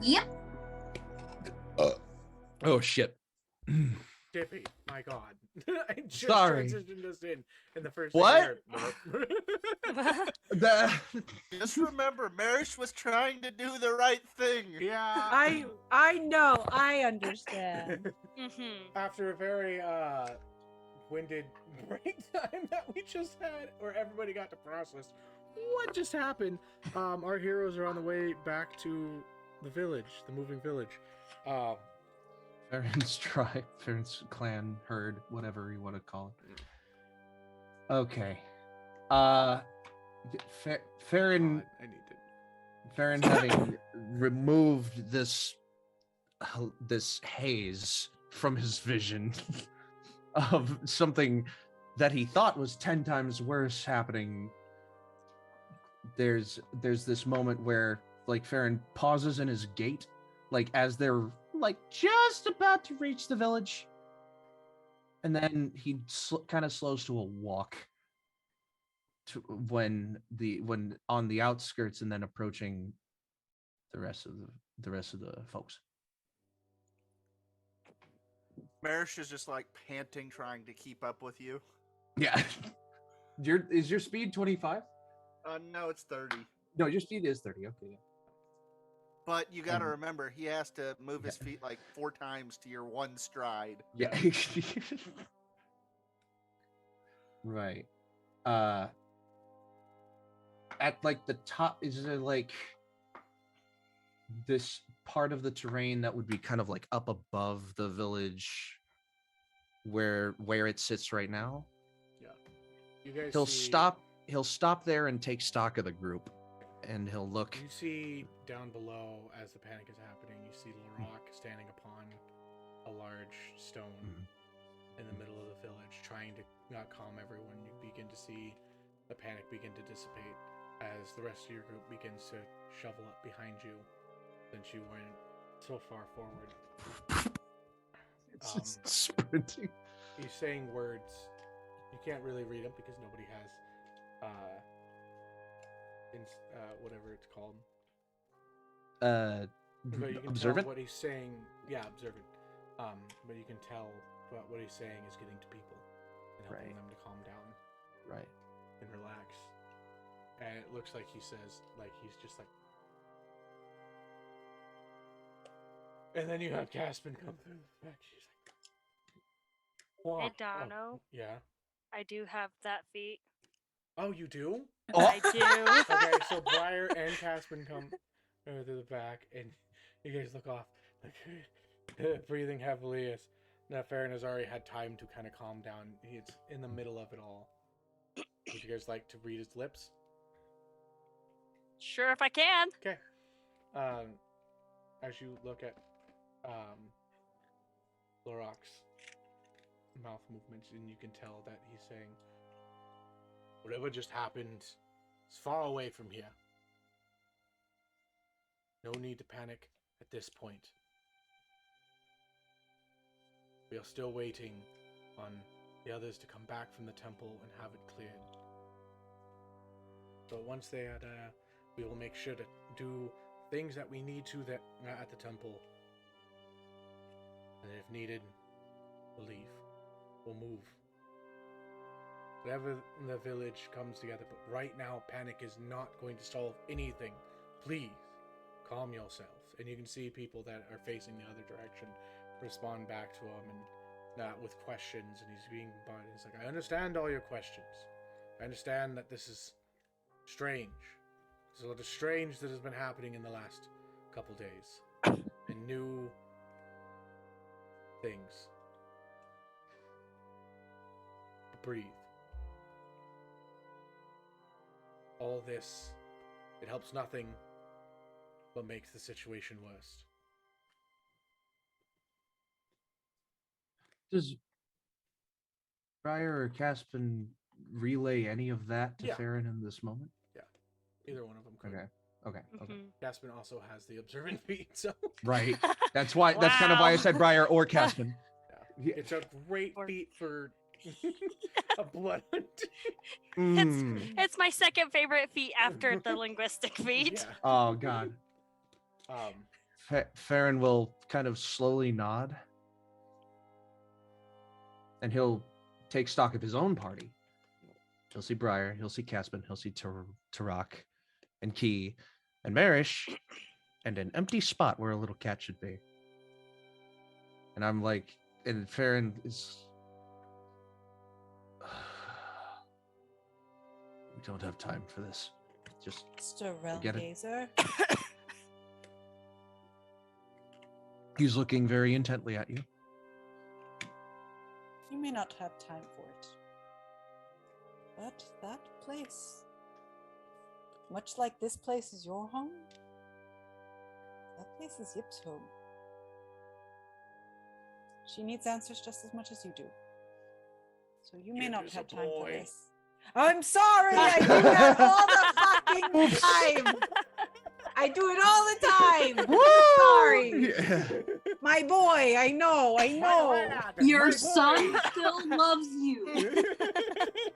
Yep. Oh shit. Dippy, my God. I just Sorry. transitioned us in the first What? Just remember, Merish was trying to do the right thing. Yeah. I know. I understand. After a very winded break time that we just had, or everybody got to process what just happened, our heroes are on the way back to the village, the moving village. Ferron's tribe, Ferron's clan, herd, whatever you want to call it. Okay. Ferron, I need to. Ferron having removed this haze from his vision of something that he thought was 10 times worse happening. There's this moment where like Ferron pauses in his gait, like as they're like just about to reach the village, and then he kind of slows to a walk to when on the outskirts, and then approaching the rest of the folks. Merish is just like panting, trying to keep up with you. Yeah. Is your speed 25? No, it's 30. No, your speed is 30. Okay. Yeah. But you got to remember, he has to move his feet like 4 times to your 1 stride. Yeah. Right. At like the top, is there like this part of the terrain that would be kind of like up above the village where it sits right now? Yeah. You guys He'll stop there and take stock of the group, and he'll look. You see down below, as the panic is happening, you see Larock standing upon a large stone in the middle of the village, trying to not calm everyone. You begin to see the panic begin to dissipate as the rest of your group begins to shovel up behind you, since you went so far forward. It's just sprinting. He's saying words. You can't really read them because nobody has whatever it's called. But you can Observant? tell what he's saying. Yeah, observant. But you can tell what he's saying is getting to people and helping them to calm down, right, and relax. And it looks like he says, like he's just like. And then you have Caspin come through the back. She's like, Hey, Dono. yeah. I do have that feat. Oh, you do? I do. Okay, so Briar and Caspin come through the back, and you guys look off, like, breathing heavily as now Ferron has already had time to kind of calm down. He's in the middle of it all. Would you guys like to read his lips? Sure, if I can. Okay. As you look at Larock's mouth movements, and you can tell that he's saying, whatever just happened is far away from here. No need to panic at this point. We are still waiting on the others to come back from the temple and have it cleared. So once they are there, we will make sure to do things that we need to that at the temple. And if needed, we'll leave. We'll move. Whatever in the village comes together, but right now, panic is not going to solve anything. Please, calm yourselves. And you can see people that are facing the other direction respond back to him, and not with questions, and he's being bombarded. He's like, I understand all your questions. I understand that this is strange. There's a lot of strange that has been happening in the last couple days. And new things. Breathe. All this, it helps nothing but makes the situation worse. Does Briar or Caspin relay any of that to Ferron in this moment? Yeah, either one of them could. Okay. Caspin also has the observant feat, so Right. That's why. That's kind of why I said Briar or Caspin. Yeah. It's a great feat for a blood hunt. It's my second favorite feat after the linguistic feat. Yeah. Oh God. Ferron will kind of slowly nod, and he'll take stock of his own party. He'll see Briar, he'll see Caspin, he'll see Tarak, and Key, and Merish, and an empty spot where a little cat should be. And I'm like, and Ferron is... We don't have time for this. Just Mr. get it. Realmgazer. He's looking very intently at you. You may not have time for it. But that place, much like this place is your home, that place is Yip's home. She needs answers just as much as you do. So you may Yip not is a have time for boy. this. I'm sorry, I do that all the fucking time. I do it all the time. Sorry. Yeah. My boy, I know. Your son still loves you.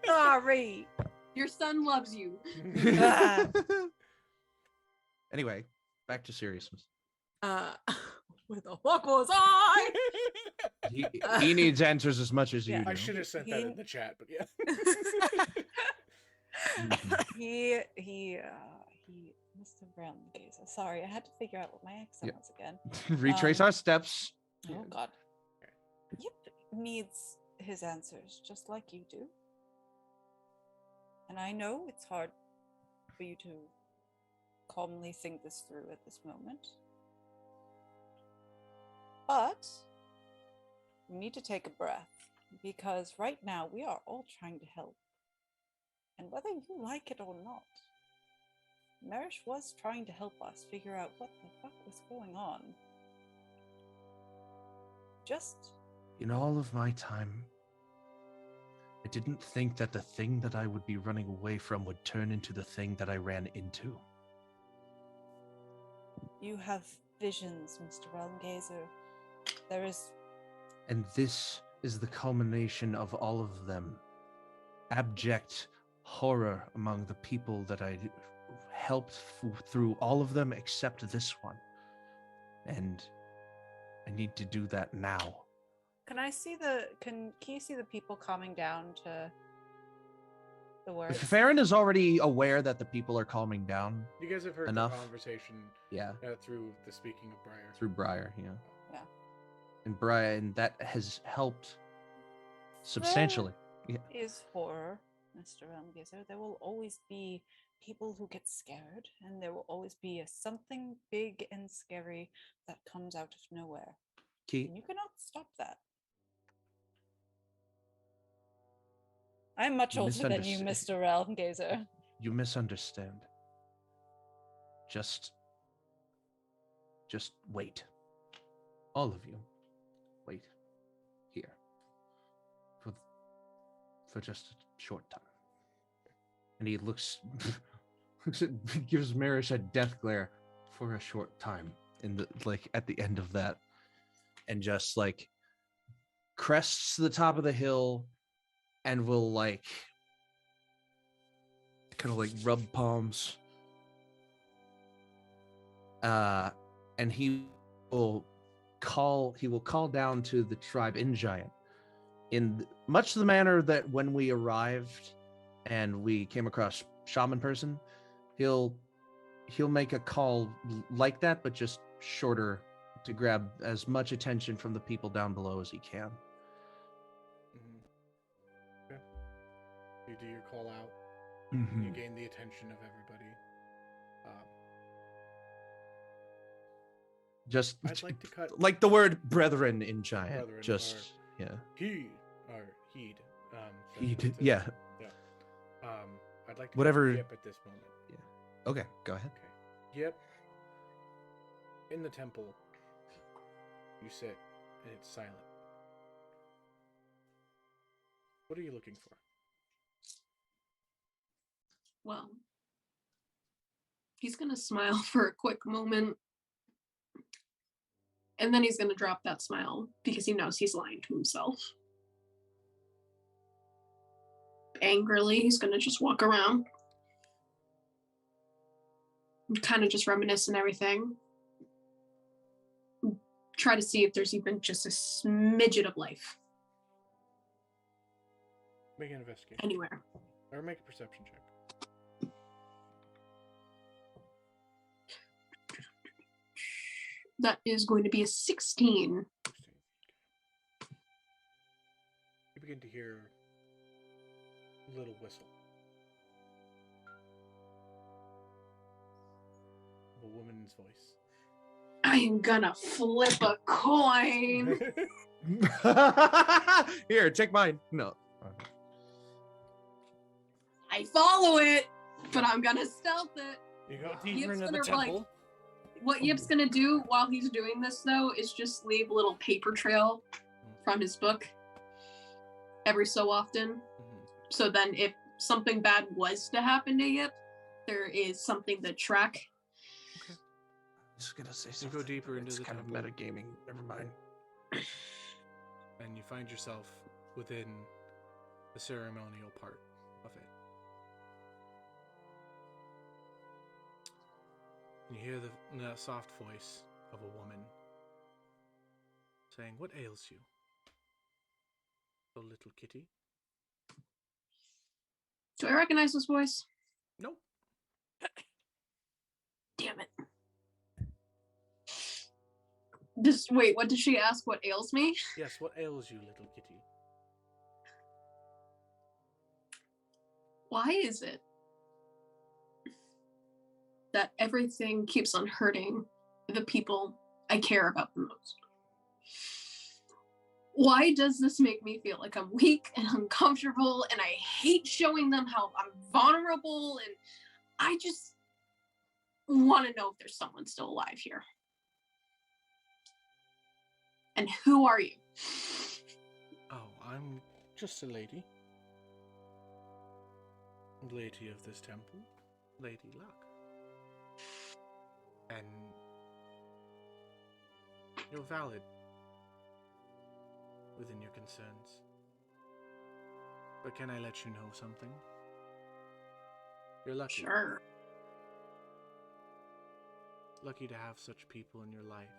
Sorry. Your son loves you. Anyway, back to seriousness. Where the fuck was I? He needs answers as much as you Yeah. do. I should have sent that in the chat, but yeah. Mr. Realmgazer. Sorry, I had to figure out what my accent was again. Retrace our steps. Oh God. Yip needs his answers just like you do. And I know it's hard for you to calmly think this through at this moment. But we need to take a breath because right now we are all trying to help. And whether you like it or not, Merish was trying to help us figure out what the fuck was going on. Just In all of my time, I didn't think that the thing that I would be running away from would turn into the thing that I ran into. you have visions, Mr. Realmgazer. There is And this is the culmination of all of them. Abject horror among the people that I helped through all of them except this one. And I need to do that now. Can you see the people calming down to the words? Ferron is already aware that the people are calming down You guys have heard enough. the conversation Yeah, through the speaking of Briar. through Briar, yeah. Yeah. And Briar, and that has helped substantially. Yeah. Is horror, Mr. Realmgazer. There will always be people who get scared, and there will always be something big and scary that comes out of nowhere. Key, And you cannot stop that. I'm much You older than you, Mr. Realmgazer. you misunderstand. Just wait. All of you, wait here for just a short time. And he looks gives Merish a death glare for a short time in the at the end of that, and just crests to the top of the hill and will kind of rub palms. And he will call down to the tribe in Giant in much the manner that when we arrived and we came across Shaman Person, he'll make a call like that, but just shorter, to grab as much attention from the people down below as he can. Okay. You do your call out. Mm-hmm. You gain the attention of everybody. Just I'd like to cut like the word brethren in Giant. Brethren Just or- yeah. heed. Heed. Heed, yeah. I'd like to Whatever- cut Yip at this moment. Okay, go ahead. Okay. Yip. In the temple, you sit, and it's silent. What are you looking for? Well, he's gonna smile for a quick moment, and then he's gonna drop that smile because he knows he's lying to himself. Angrily, he's gonna just walk around, kind of just reminisce and everything. try to see if there's even just a smidget of life Make an investigation. anywhere. Or make a perception check. That is going to be a 16. 16. You begin to hear a little whistle. Of a woman's voice. I am gonna flip a coin. Here, take mine. No. I follow it, but I'm gonna stealth it. You go Yip's deeper into the gonna, temple. like, what Yip's gonna do while he's doing this, though, is just leave a little paper trail from his book every so often. So then if something bad was to happen to Yip, there is something to track. I was gonna say You something. go deeper into It's the kind of temple. metagaming. Never mind. And you find yourself within the ceremonial part of it. And you hear the soft voice of a woman saying, "What ails you, oh little kitty?" Do I recognize this voice? Nope. Damn it. Wait, what did she ask? What ails me? Yes, what ails you, little kitty? Why is it that everything keeps on hurting the people I care about the most? Why does this make me feel like I'm weak and uncomfortable, and I hate showing them how I'm vulnerable, and I just want to know if there's someone still alive here. And who are you? Oh, I'm just a lady. Lady of this temple, Lady Luck. And you're valid within your concerns. But can I let you know something? You're lucky. Sure. Lucky to have such people in your life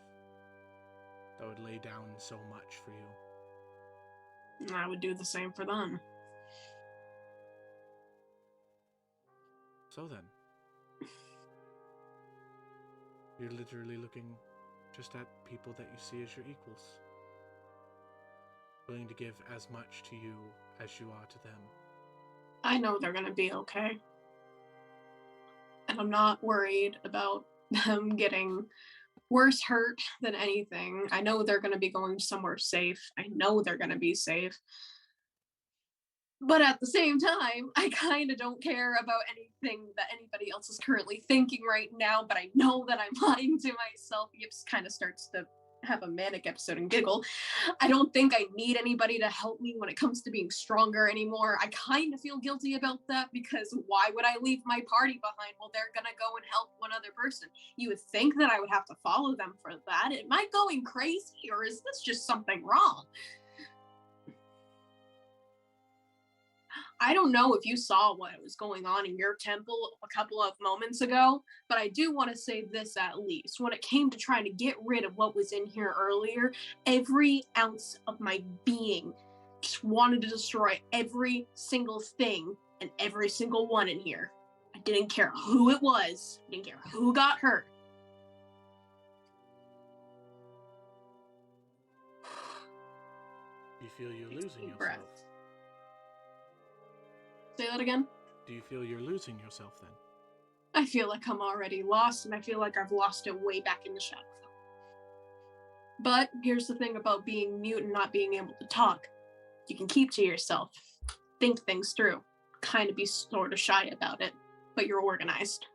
that would lay down so much for you. I would do the same for them. So then, you're literally looking just at people that you see as your equals. Willing to give as much to you as you are to them. I know they're gonna be okay. And I'm not worried about them getting worse hurt than anything. I know they're gonna be going somewhere safe. I know they're gonna be safe. But at the same time, I kind of don't care about anything that anybody else is currently thinking right now, but I know that I'm lying to myself. Yips kind of starts to have a manic episode and giggle. I don't think I need anybody to help me when it comes to being stronger anymore. I kind of feel guilty about that because why would I leave my party behind? Well, they're gonna go and help one other person. You would think that I would have to follow them for that. Am I going crazy, or is this just something wrong? I don't know if you saw what was going on in your temple a couple of moments ago, but I do want to say this at least. When it came to trying to get rid of what was in here earlier, every ounce of my being just wanted to destroy every single thing and every single one in here. I didn't care who it was. I didn't care who got hurt. You feel you're losing Deep yourself. breath. Say that again? Do you feel you're losing yourself then? I feel like I'm already lost, and I feel like I've lost it way back in the Shadowfell. But here's the thing about being mute and not being able to talk. You can keep to yourself, think things through, kind of be sort of shy about it, but you're organized.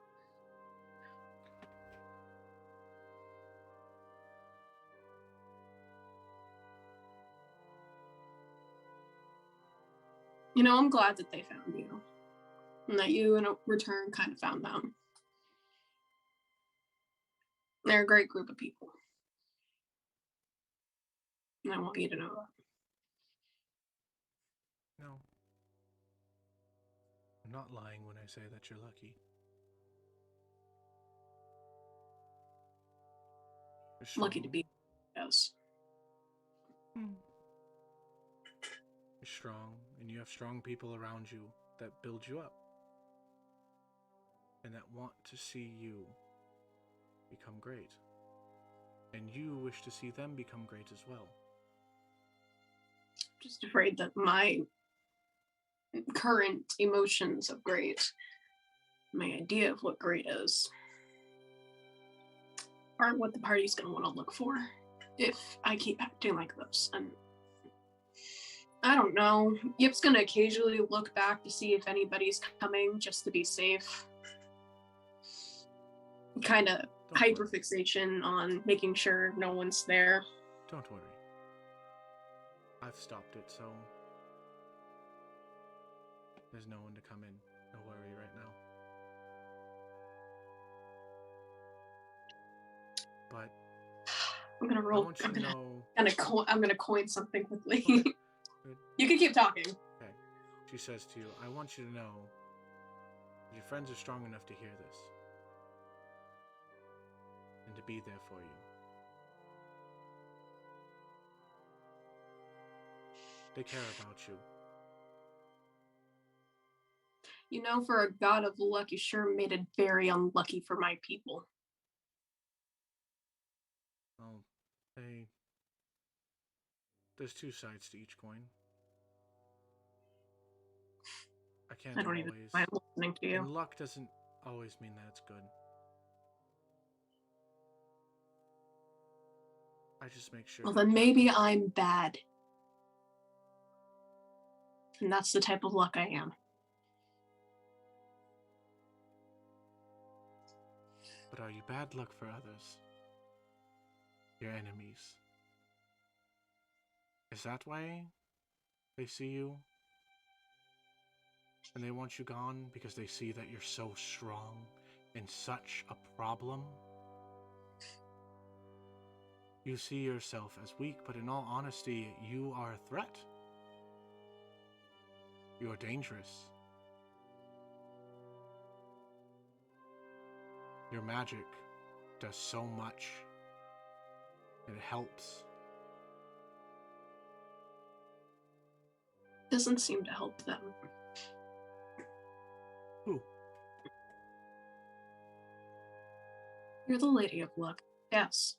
You know, I'm glad that they found you. And that you, in a return, kind of found them. They're a great group of people. And I want you to know that. No. I'm not lying when I say that you're lucky. You're Lucky to strong. be. Yeah. guess. You're strong, and you have strong people around you that build you up. And that want to see you become great. And you wish to see them become great as well. Just afraid that my current emotions of great, my idea of what great is, aren't what the party's going to want to look for if I keep acting like this. And I don't know. Yip's going to occasionally look back to see if anybody's coming just to be safe. Kind of hyperfixation on making sure no one's there. Don't worry. I've stopped it, so there's no one to come in. No worry right now. But I'm gonna roll. I want you to know. I'm gonna coin something quickly. Okay. Good. You can keep talking. Okay. She says to you, I want you to know that your friends are strong enough to hear this. And to be there for you. They care about you. You know, for a god of luck, you sure made it very unlucky for my people. Well, there's two sides to each coin. I can't I don't always. even mind listening to you. And luck doesn't always mean that it's good. I just make sure. Well, then maybe I'm bad. And that's the type of luck I am. But are you bad luck for others? Your enemies? Is that why they see you? And they want you gone because they see that you're so strong and such a problem? You see yourself as weak, but in all honesty, you are a threat. You are dangerous. Your magic does so much. It helps. Doesn't seem to help them. Who? You're the lady of luck. Yes.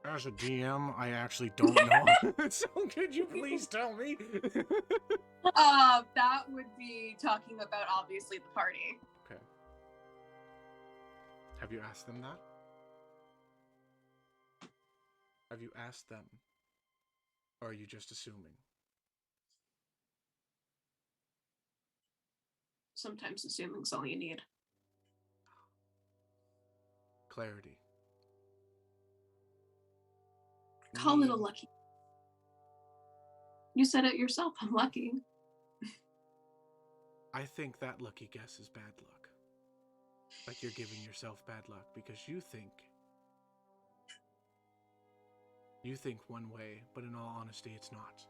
As a DM, I actually don't know. So could you please tell me? That would be talking about obviously the party. Okay. Have you asked them that? Have you asked them? Or are you just assuming? Sometimes assuming's all you need. Clarity. Call it a lucky. You said it yourself, I'm lucky. I think that lucky guess is bad luck. Like you're giving yourself bad luck because you think one way, but in all honesty, it's not.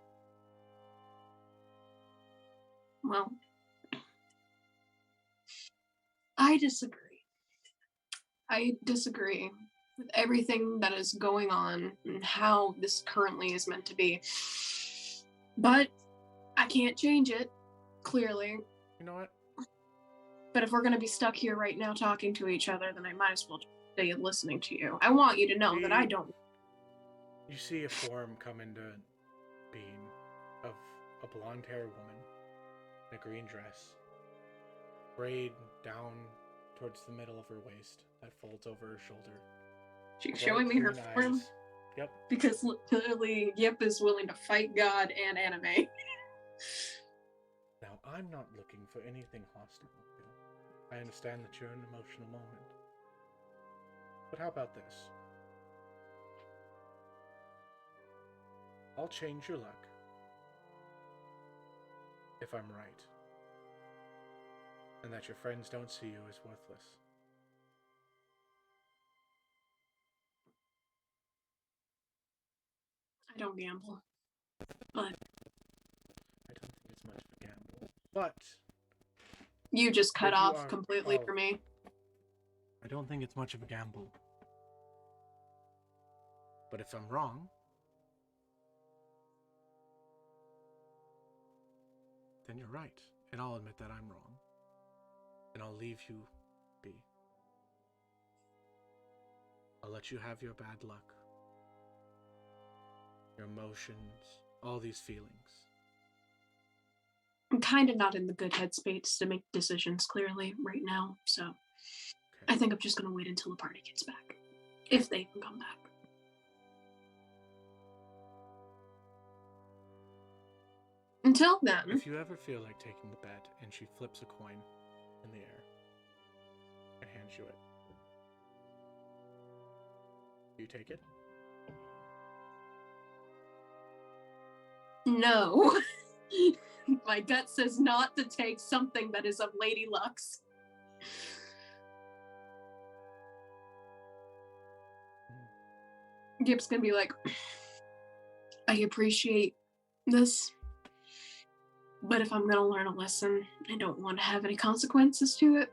Well, I disagree. I disagree with everything that is going on and how this currently is meant to be. But I can't change it, clearly. You know what? But if we're going to be stuck here right now talking to each other, then I might as well stay listening to you. I want you to know that I don't. You see a form come into being of a blonde-haired woman in a green dress, braid down towards the middle of her waist that folds over her shoulder. She's showing me her Green form. eyes. Yep. Because clearly Yip is willing to fight God and anime. Now, I'm not looking for anything hostile. I understand that you're in an emotional moment. But how about this? I'll change your luck. If I'm right. And that your friends don't see you as worthless. I don't gamble. But I don't think it's much of a gamble. But you just cut if you off are- completely oh, for me. I don't think it's much of a gamble. But if I'm wrong, then you're right. And I'll admit that I'm wrong. And I'll leave you be. I'll let you have your bad luck, your emotions, all these feelings. I'm kind of not in the good headspace to make decisions clearly right now, so Okay. I think I'm just going to wait until the party gets back. If they can come back. Until then, If you ever feel like taking the bet, and she flips a coin in the air and hands you it, do you take it? no. My gut says not to take something that is of Lady Luck's. Gip's gonna be like, I appreciate this, but if I'm gonna learn a lesson, I don't want to have any consequences to it.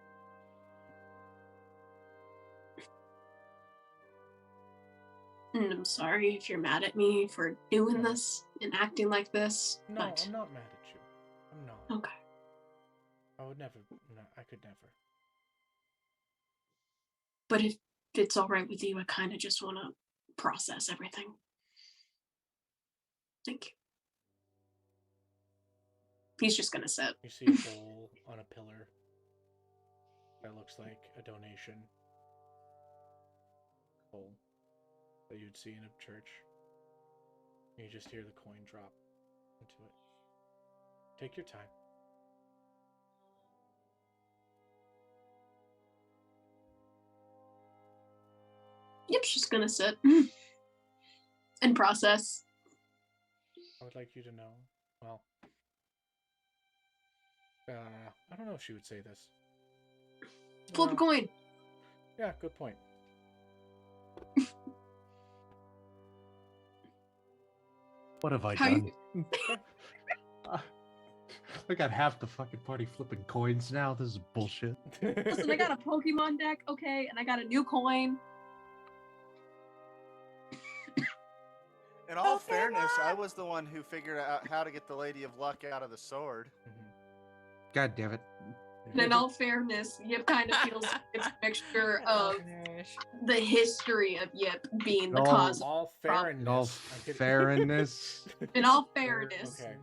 And I'm sorry if you're mad at me for doing this and acting like this. No, but... I'm not mad at you. I'm not. Okay. I would never. No, I could never. But if it's all right with you, I kind of just want to process everything. Thank you. He's just gonna sit. You see a bowl on a pillar that looks like a donation bowl that you'd see in a church. And you just hear the coin drop into it. Take your time. Yep, she's gonna sit and process. I would like you to know, well, I don't know if she would say this. Flip a coin. Yeah, good point. What have I How done? I got half the fucking party flipping coins now. This is bullshit. Listen, I got a Pokemon deck, okay, and I got a new coin. In all fairness, I was the one who figured out how to get the Lady of Luck out of the sword. God damn it. And in all fairness, Yip kind of feels it's a mixture of the history of Yip being the cause of all problem. In all fairness. In all fairness. Okay.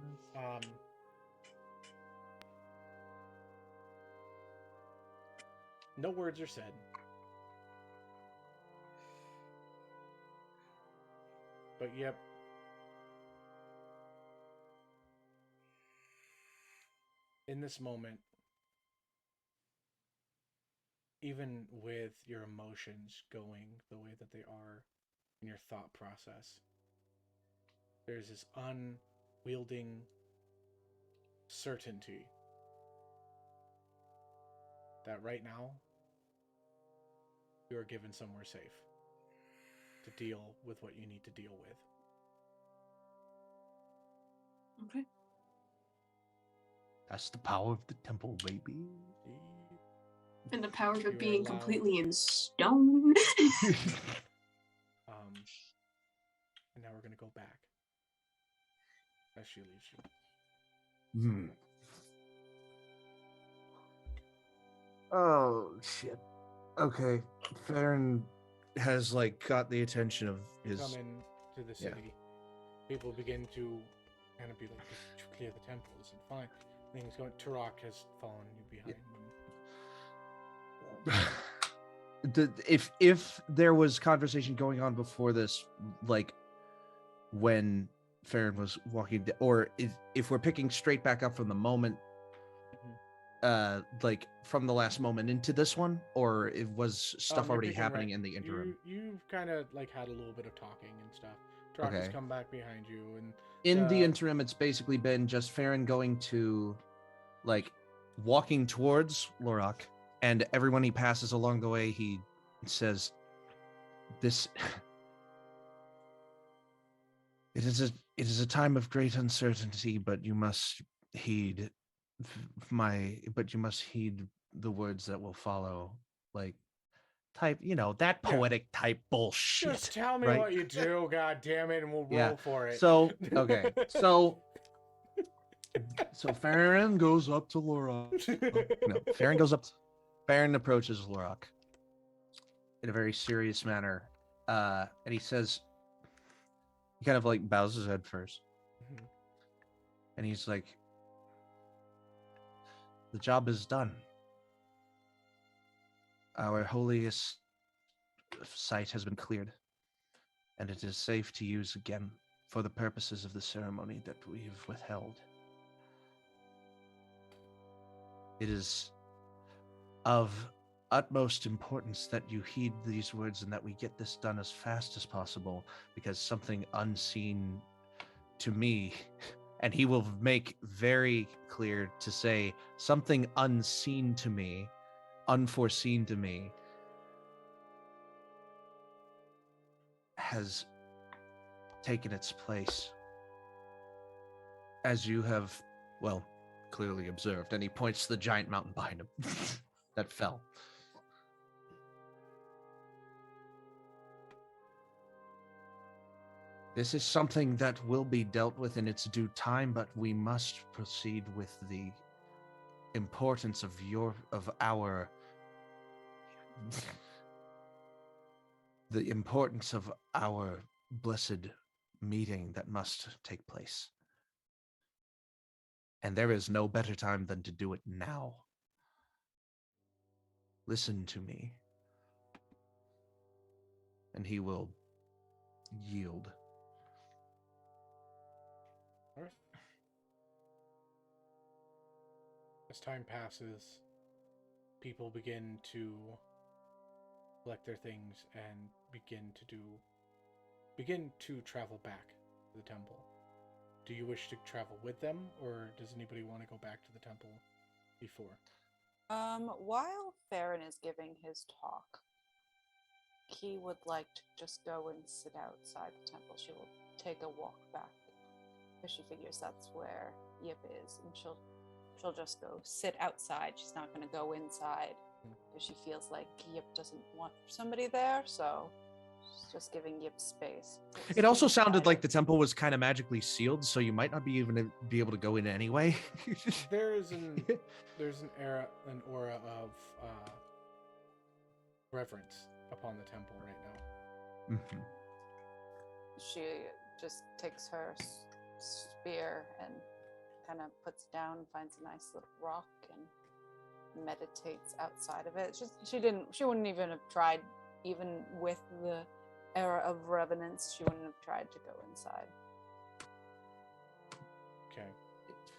No words are said. But yep. In this moment, even with your emotions going the way that they are in your thought process, there's this unwielding certainty that right now you are given somewhere safe to deal with what you need to deal with. Okay. That's the power of the temple, baby. And the power of You're it being allowed- completely in stone. And now we're gonna go back as she leaves you. Oh shit. Okay. Farron has like got the attention of his. Come into the city. People begin to kind of be like, "Just clear the temples and fine." Things going. Turok has fallen you behind. If there was conversation going on before this, like when Farron was walking, or if we're picking straight back up from the moment, like from the last moment into this one, or it was stuff You're already picking happening right- in the interim. You've kind of like had a little bit of talking and stuff. Turok has Okay. come back behind you, and In the interim, it's basically been just Farron going to, like, walking towards Lorak, and everyone he passes along the way, he says, "This, it is a time of great uncertainty, but you must heed but you must heed the words that will follow. Like, type, that Yeah. poetic type bullshit. Just tell me right? what you do, god damn it, and we'll Yeah. roll for it. So, okay. So Farron goes up to Lorok. Farron approaches Lorok in a very serious manner. And he says, he kind of like bows his head first. Mhm. And he's like, the job is done. Our holiest site has been cleared, and it is safe to use again for the purposes of the ceremony that we've withheld. It is of utmost importance that you heed these words and that we get this done as fast as possible, because something unseen to me, and he will make very clear to say something unseen to me, unforeseen to me, has taken its place. As you have, well, clearly observed, and he points to the giant mountain behind him that fell. This is something that will be dealt with in its due time, but we must proceed with the importance of the importance of our blessed meeting that must take place. And there is no better time than to do it now. Listen to me. And he will yield. All right. As time passes, people begin to collect their things and begin to travel back to the temple. Do you wish to travel with them, or does anybody want to go back to the temple before? While Ferron is giving his talk, he would like to just go and sit outside the temple. She will take a walk back because she figures that's where Yip is, and she'll just go sit outside. She's not going to go inside because she feels like Yip doesn't want somebody there, so she's just giving Yip space. It also sounded like the temple was kind of magically sealed, so you might not be even be able to go in anyway. There's an aura of reverence upon the temple right now. Mm-hmm. She just takes her spear and kind of puts it down, finds a nice little rock, and meditates outside of it. She wouldn't even have tried, even with the era of revenants, she wouldn't have tried to go inside. Okay.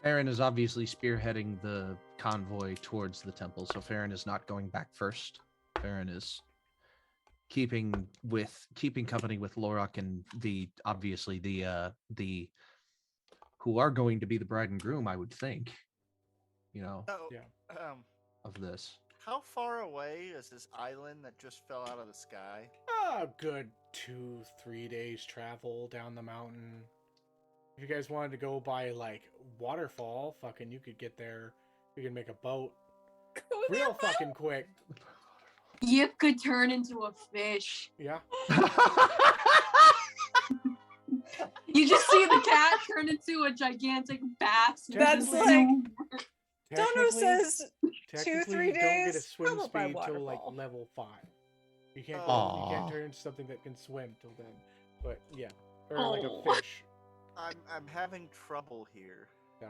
Ferron is obviously spearheading the convoy towards the temple, so Ferron is not going back first. Ferron is keeping company with Lorok and the who are going to be the bride and groom, I would think. Oh, Yeah. Of this. How far away is this island that just fell out of the sky? A good 2-3 days travel down the mountain. If you guys wanted to go by like waterfall, fucking you could get there. You can make a boat real fucking quick. Yip could turn into a fish. Yeah. You just see the cat turn into a gigantic bass. That's like Dono says 2-3 you don't get a days. swim How about by speed till like waterfall? level 5. You can't Aw. you can't turn into something that can swim till then. But yeah, or like Oh. a fish. I'm having trouble here. Yeah.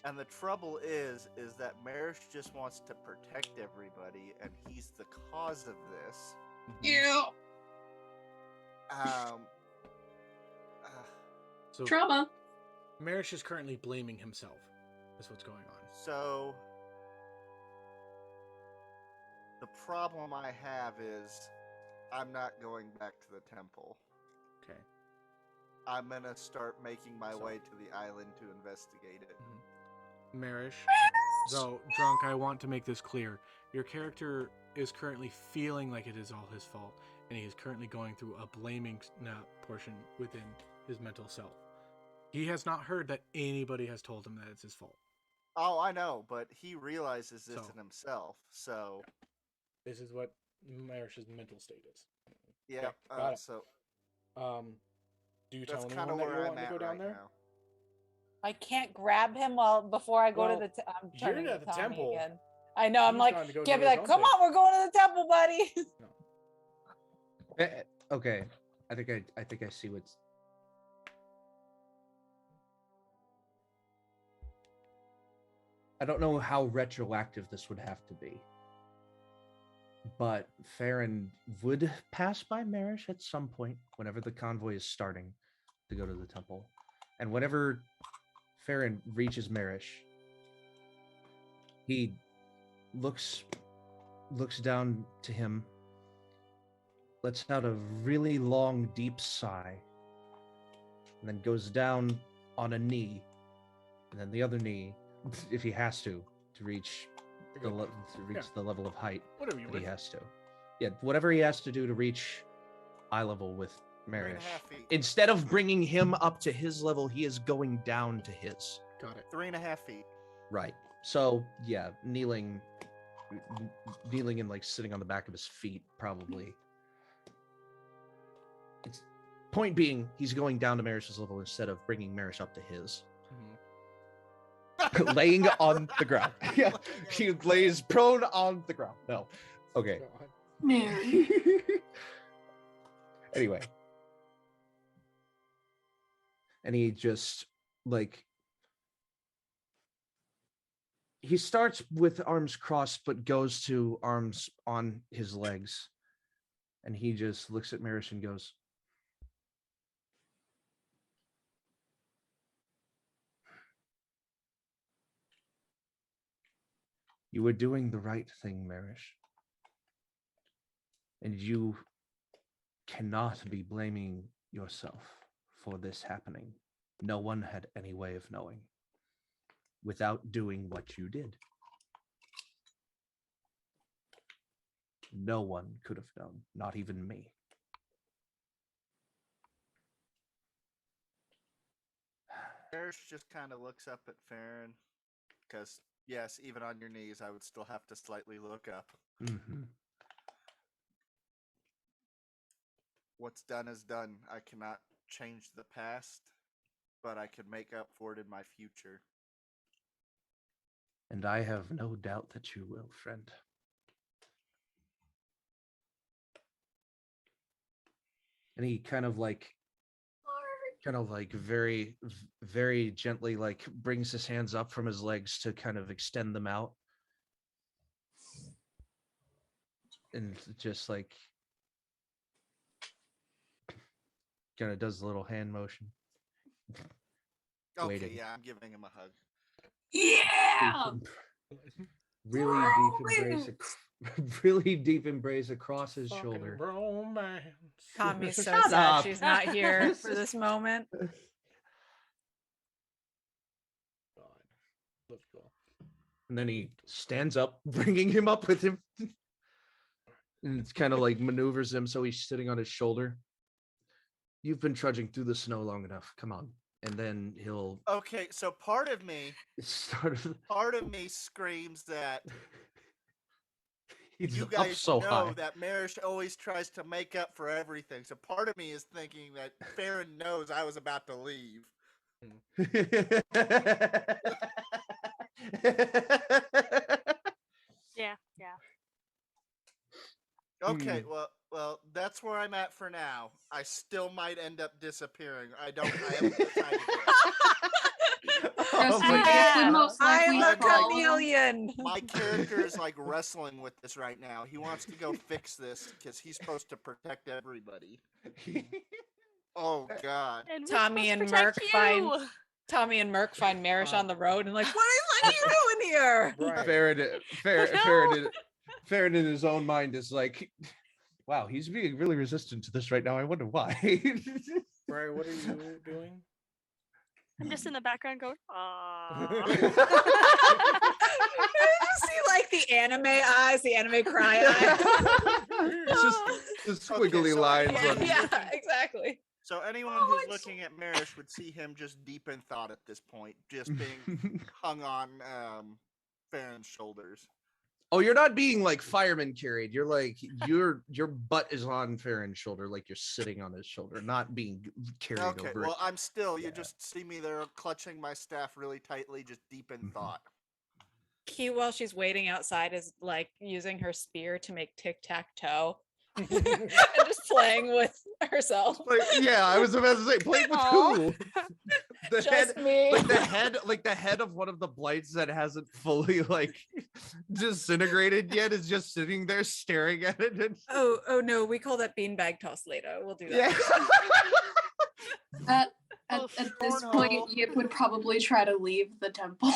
And the trouble is that Merish just wants to protect everybody, and he's the cause of this. Yeah. So Trauma. Merish is currently blaming himself. That's what's going on. So the problem I have is I'm not going back to the temple. Okay. I'm gonna start making my way to the island to investigate it. Merish, though drunk, I want to make this clear. Your character is currently feeling like it is all his fault, and he is currently going through a blaming portion within his mental self. He has not heard that anybody has told him that it's his fault. Oh, I know, but he realizes this So. in himself. So This is what Marish's mental state is. yeah. got it. So Do you that's tell kind anyone of that where you're I'm wanting to at go down right there? now. I can't grab him before I go Well, to the. I'm you're turning at to the Tommy temple. again. I know. I'm He's like, gone to go can't do be his like, own come thing." on, we're going to the temple, buddy. Okay, I think I see what's. I don't know how retroactive this would have to be, but Ferron would pass by Merish at some point whenever the convoy is starting to go to the temple, and whenever Ferron reaches Merish, he looks down to him, lets out a really long, deep sigh, and then goes down on a knee, and then the other knee, if he has to reach the the level of height Whatever you that he wish. has to. Yeah, whatever he has to do to reach eye level with 3.5 Merish. feet. Instead of bringing him up to his level, he is going down to his. Got it. 3.5 feet. Right. So yeah, kneeling and like sitting on the back of his feet, probably. It's, point being, he's going down to Marish's level instead of bringing Merish up to his. Laying on the ground. Yeah, he lays prone on the ground. No. Okay. Mary. Anyway. And he just, like, he starts with arms crossed, but goes to arms on his legs. And he just looks at Merish and goes, "You were doing the right thing, Merish. And you cannot be blaming yourself for this happening. No one had any way of knowing without doing what you did. No one could have known, not even me." Merish just kind of looks up at Ferron, because yes, even on your knees, I would still have to slightly look up. Mm-hmm. What's done is done. I cannot change the past, but I can make up for it in my future. And I have no doubt that you will, friend. And he kind of like very, very gently like brings his hands up from his legs to kind of extend them out. And just like kind of does a little hand motion. Okay, Waiting. yeah, I'm giving him a hug. Yeah. Really deep embrace, really deep embrace across his Fucking shoulder. romance. Tommy's so Shut sad up. she's not here for this moment. God. Looks cool. And then he stands up, bringing him up with him. And it's kind of like maneuvers him so he's sitting on his shoulder. "You've been trudging through the snow long enough. Come on." And then he'll Okay, so part of me screams that he's you up guys so know high. that Merish always tries to make up for everything. So part of me is thinking that Ferron knows I was about to leave. Yeah, yeah. Okay, well, that's where I'm at for now. I still might end up disappearing. I haven't decided yet. Trust me, my it God. would most likely I'm a fall. chameleon. My character is like wrestling with this right now. He wants to go fix this because he's supposed to protect everybody. Oh God. And we're Tommy supposed and to protect Merc you. find Tommy and Merc find Merish on the road and like, what are you doing here? Right. Ferron in his own mind is like, "Wow, he's being really resistant to this right now. I wonder why." Briar, what are you doing? I'm just in the background going, "Aww." Did you see like the anime eyes, the anime cry eyes? It's just the squiggly so lines. I- on- Yeah, exactly. So anyone Oh, who's it's- looking at Merish would see him just deep in thought at this point, just being hung on Farron's shoulders. Oh, you're not being like fireman carried. You're like your butt is on Farron's shoulder, like you're sitting on his shoulder, not being carried Okay, over. well, I'm still. Yeah. You just see me there, clutching my staff really tightly, just deep in thought. Key, while she's waiting outside, is like using her spear to make tic-tac-toe. And just playing with herself. Like, yeah, I was about to say, play with Aw. who? The Just head, me. like the head of one of the blights that hasn't fully like disintegrated yet is just sitting there staring at it. And... Oh no, we call that beanbag toss later. We'll do that. Yeah. At this no. point, Yip would probably try to leave the temple.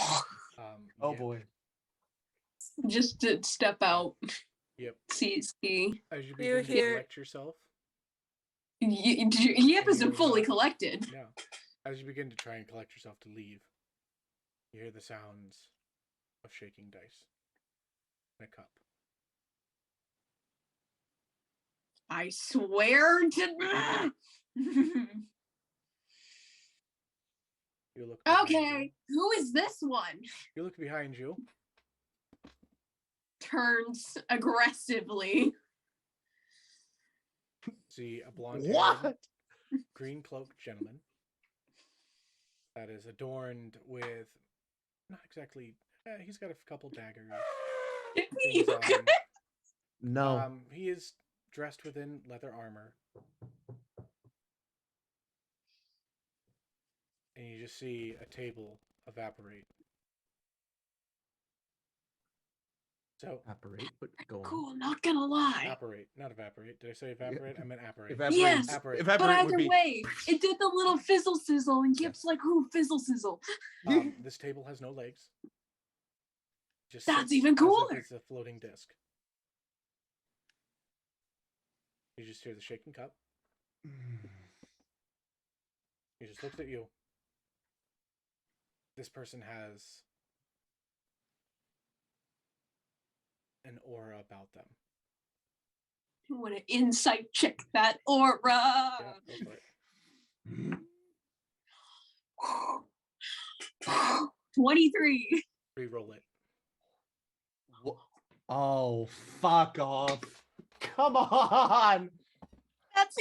Oh Yep. boy. Just to step out. Yep. See. As you You begin to hear- collect yourself. Yip isn't fully collected. No. As you begin to try and collect yourself to leave, you hear the sounds of shaking dice in a cup. I swear to. You look behind Okay, who is this one? You look behind you. Turns aggressively. See a blonde What? green cloaked gentleman that is adorned with not exactly he's got a couple daggers. You things could- No. He is dressed within leather armor. And you just see a table evaporate. So Apparate, but go on. Cool, not gonna lie. evaporate, not evaporate. Did I say evaporate? I meant apparate. Evaporate. Yes, Apparate. But Evaporate would either be. way, it did the little fizzle sizzle, and Yip's like, "Who fizzle sizzle?" This table has no legs. Just That's sits even as if cooler. It's a floating disc. You just hear the shaking cup. He just looks at you. This person has an aura about them. You want to insight check that aura? Yeah, go for it. 23. Reroll it. Oh, fuck off. Come on. That's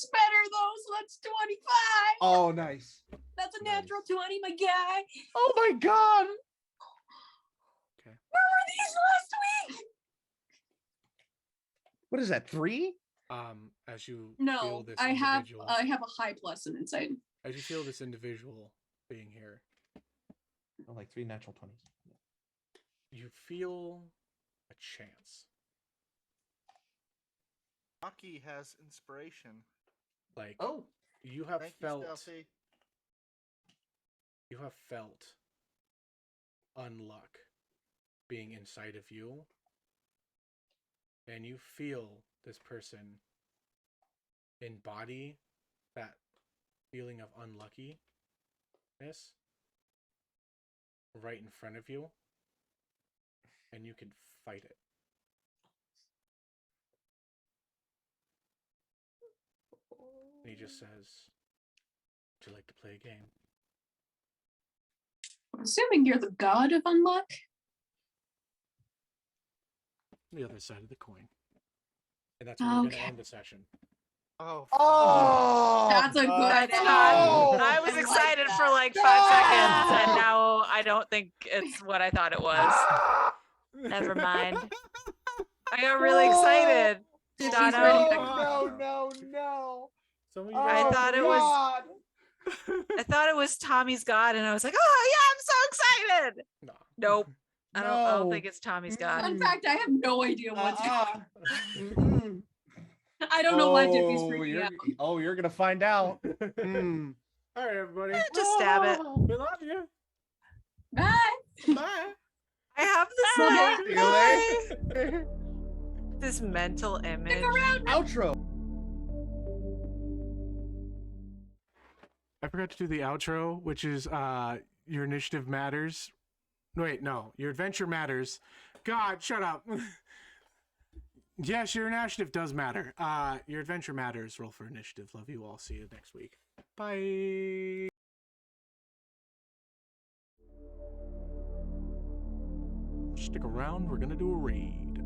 better though. So that's 25. Oh, nice. That's a natural 20, my guy. Oh my god. Okay. Where were these last week? What is that? 3? As you feel No, this I have individual, a high plus in insight. as you feel this individual being here, Oh, like 3 natural 20s. you feel a chance. Aki has inspiration. Like Oh. you have Thank felt you, Stealthy. you have felt unluck being inside of you, and you feel this person embody that feeling of unluckiness right in front of you, and you can fight it. And he just says, "Would you like to play a game?" I'm assuming you're the god of unluck. The other side of the coin. And that's where we're going to Okay. end the session. Oh. Oh. That's a good no. one. I was like excited that. for like 5 seconds, and now I don't think it's what I thought it was. Never mind. I got really excited. She's Donna. ready to- No. Some of you I guys- thought it was. I thought it was Tommy's God, and I was like, "Oh yeah, I'm so excited!" No. Nope, I don't No. think it's Tommy's God. Fun fact, I have no idea what's going on. Mm-mm. I don't know why Dippy's freaking out. You're gonna find out. Mm. All right, everybody. Just stab it. We love you. Bye. Bye. I have Bye. this like, this mental image. Outro. I forgot to do the outro, which is your initiative matters. Wait, no, your adventure matters. God, shut up. Yes, your initiative does matter. Your adventure matters. Roll for initiative. Love you all. See you next week. Bye. Stick around. We're gonna do a raid.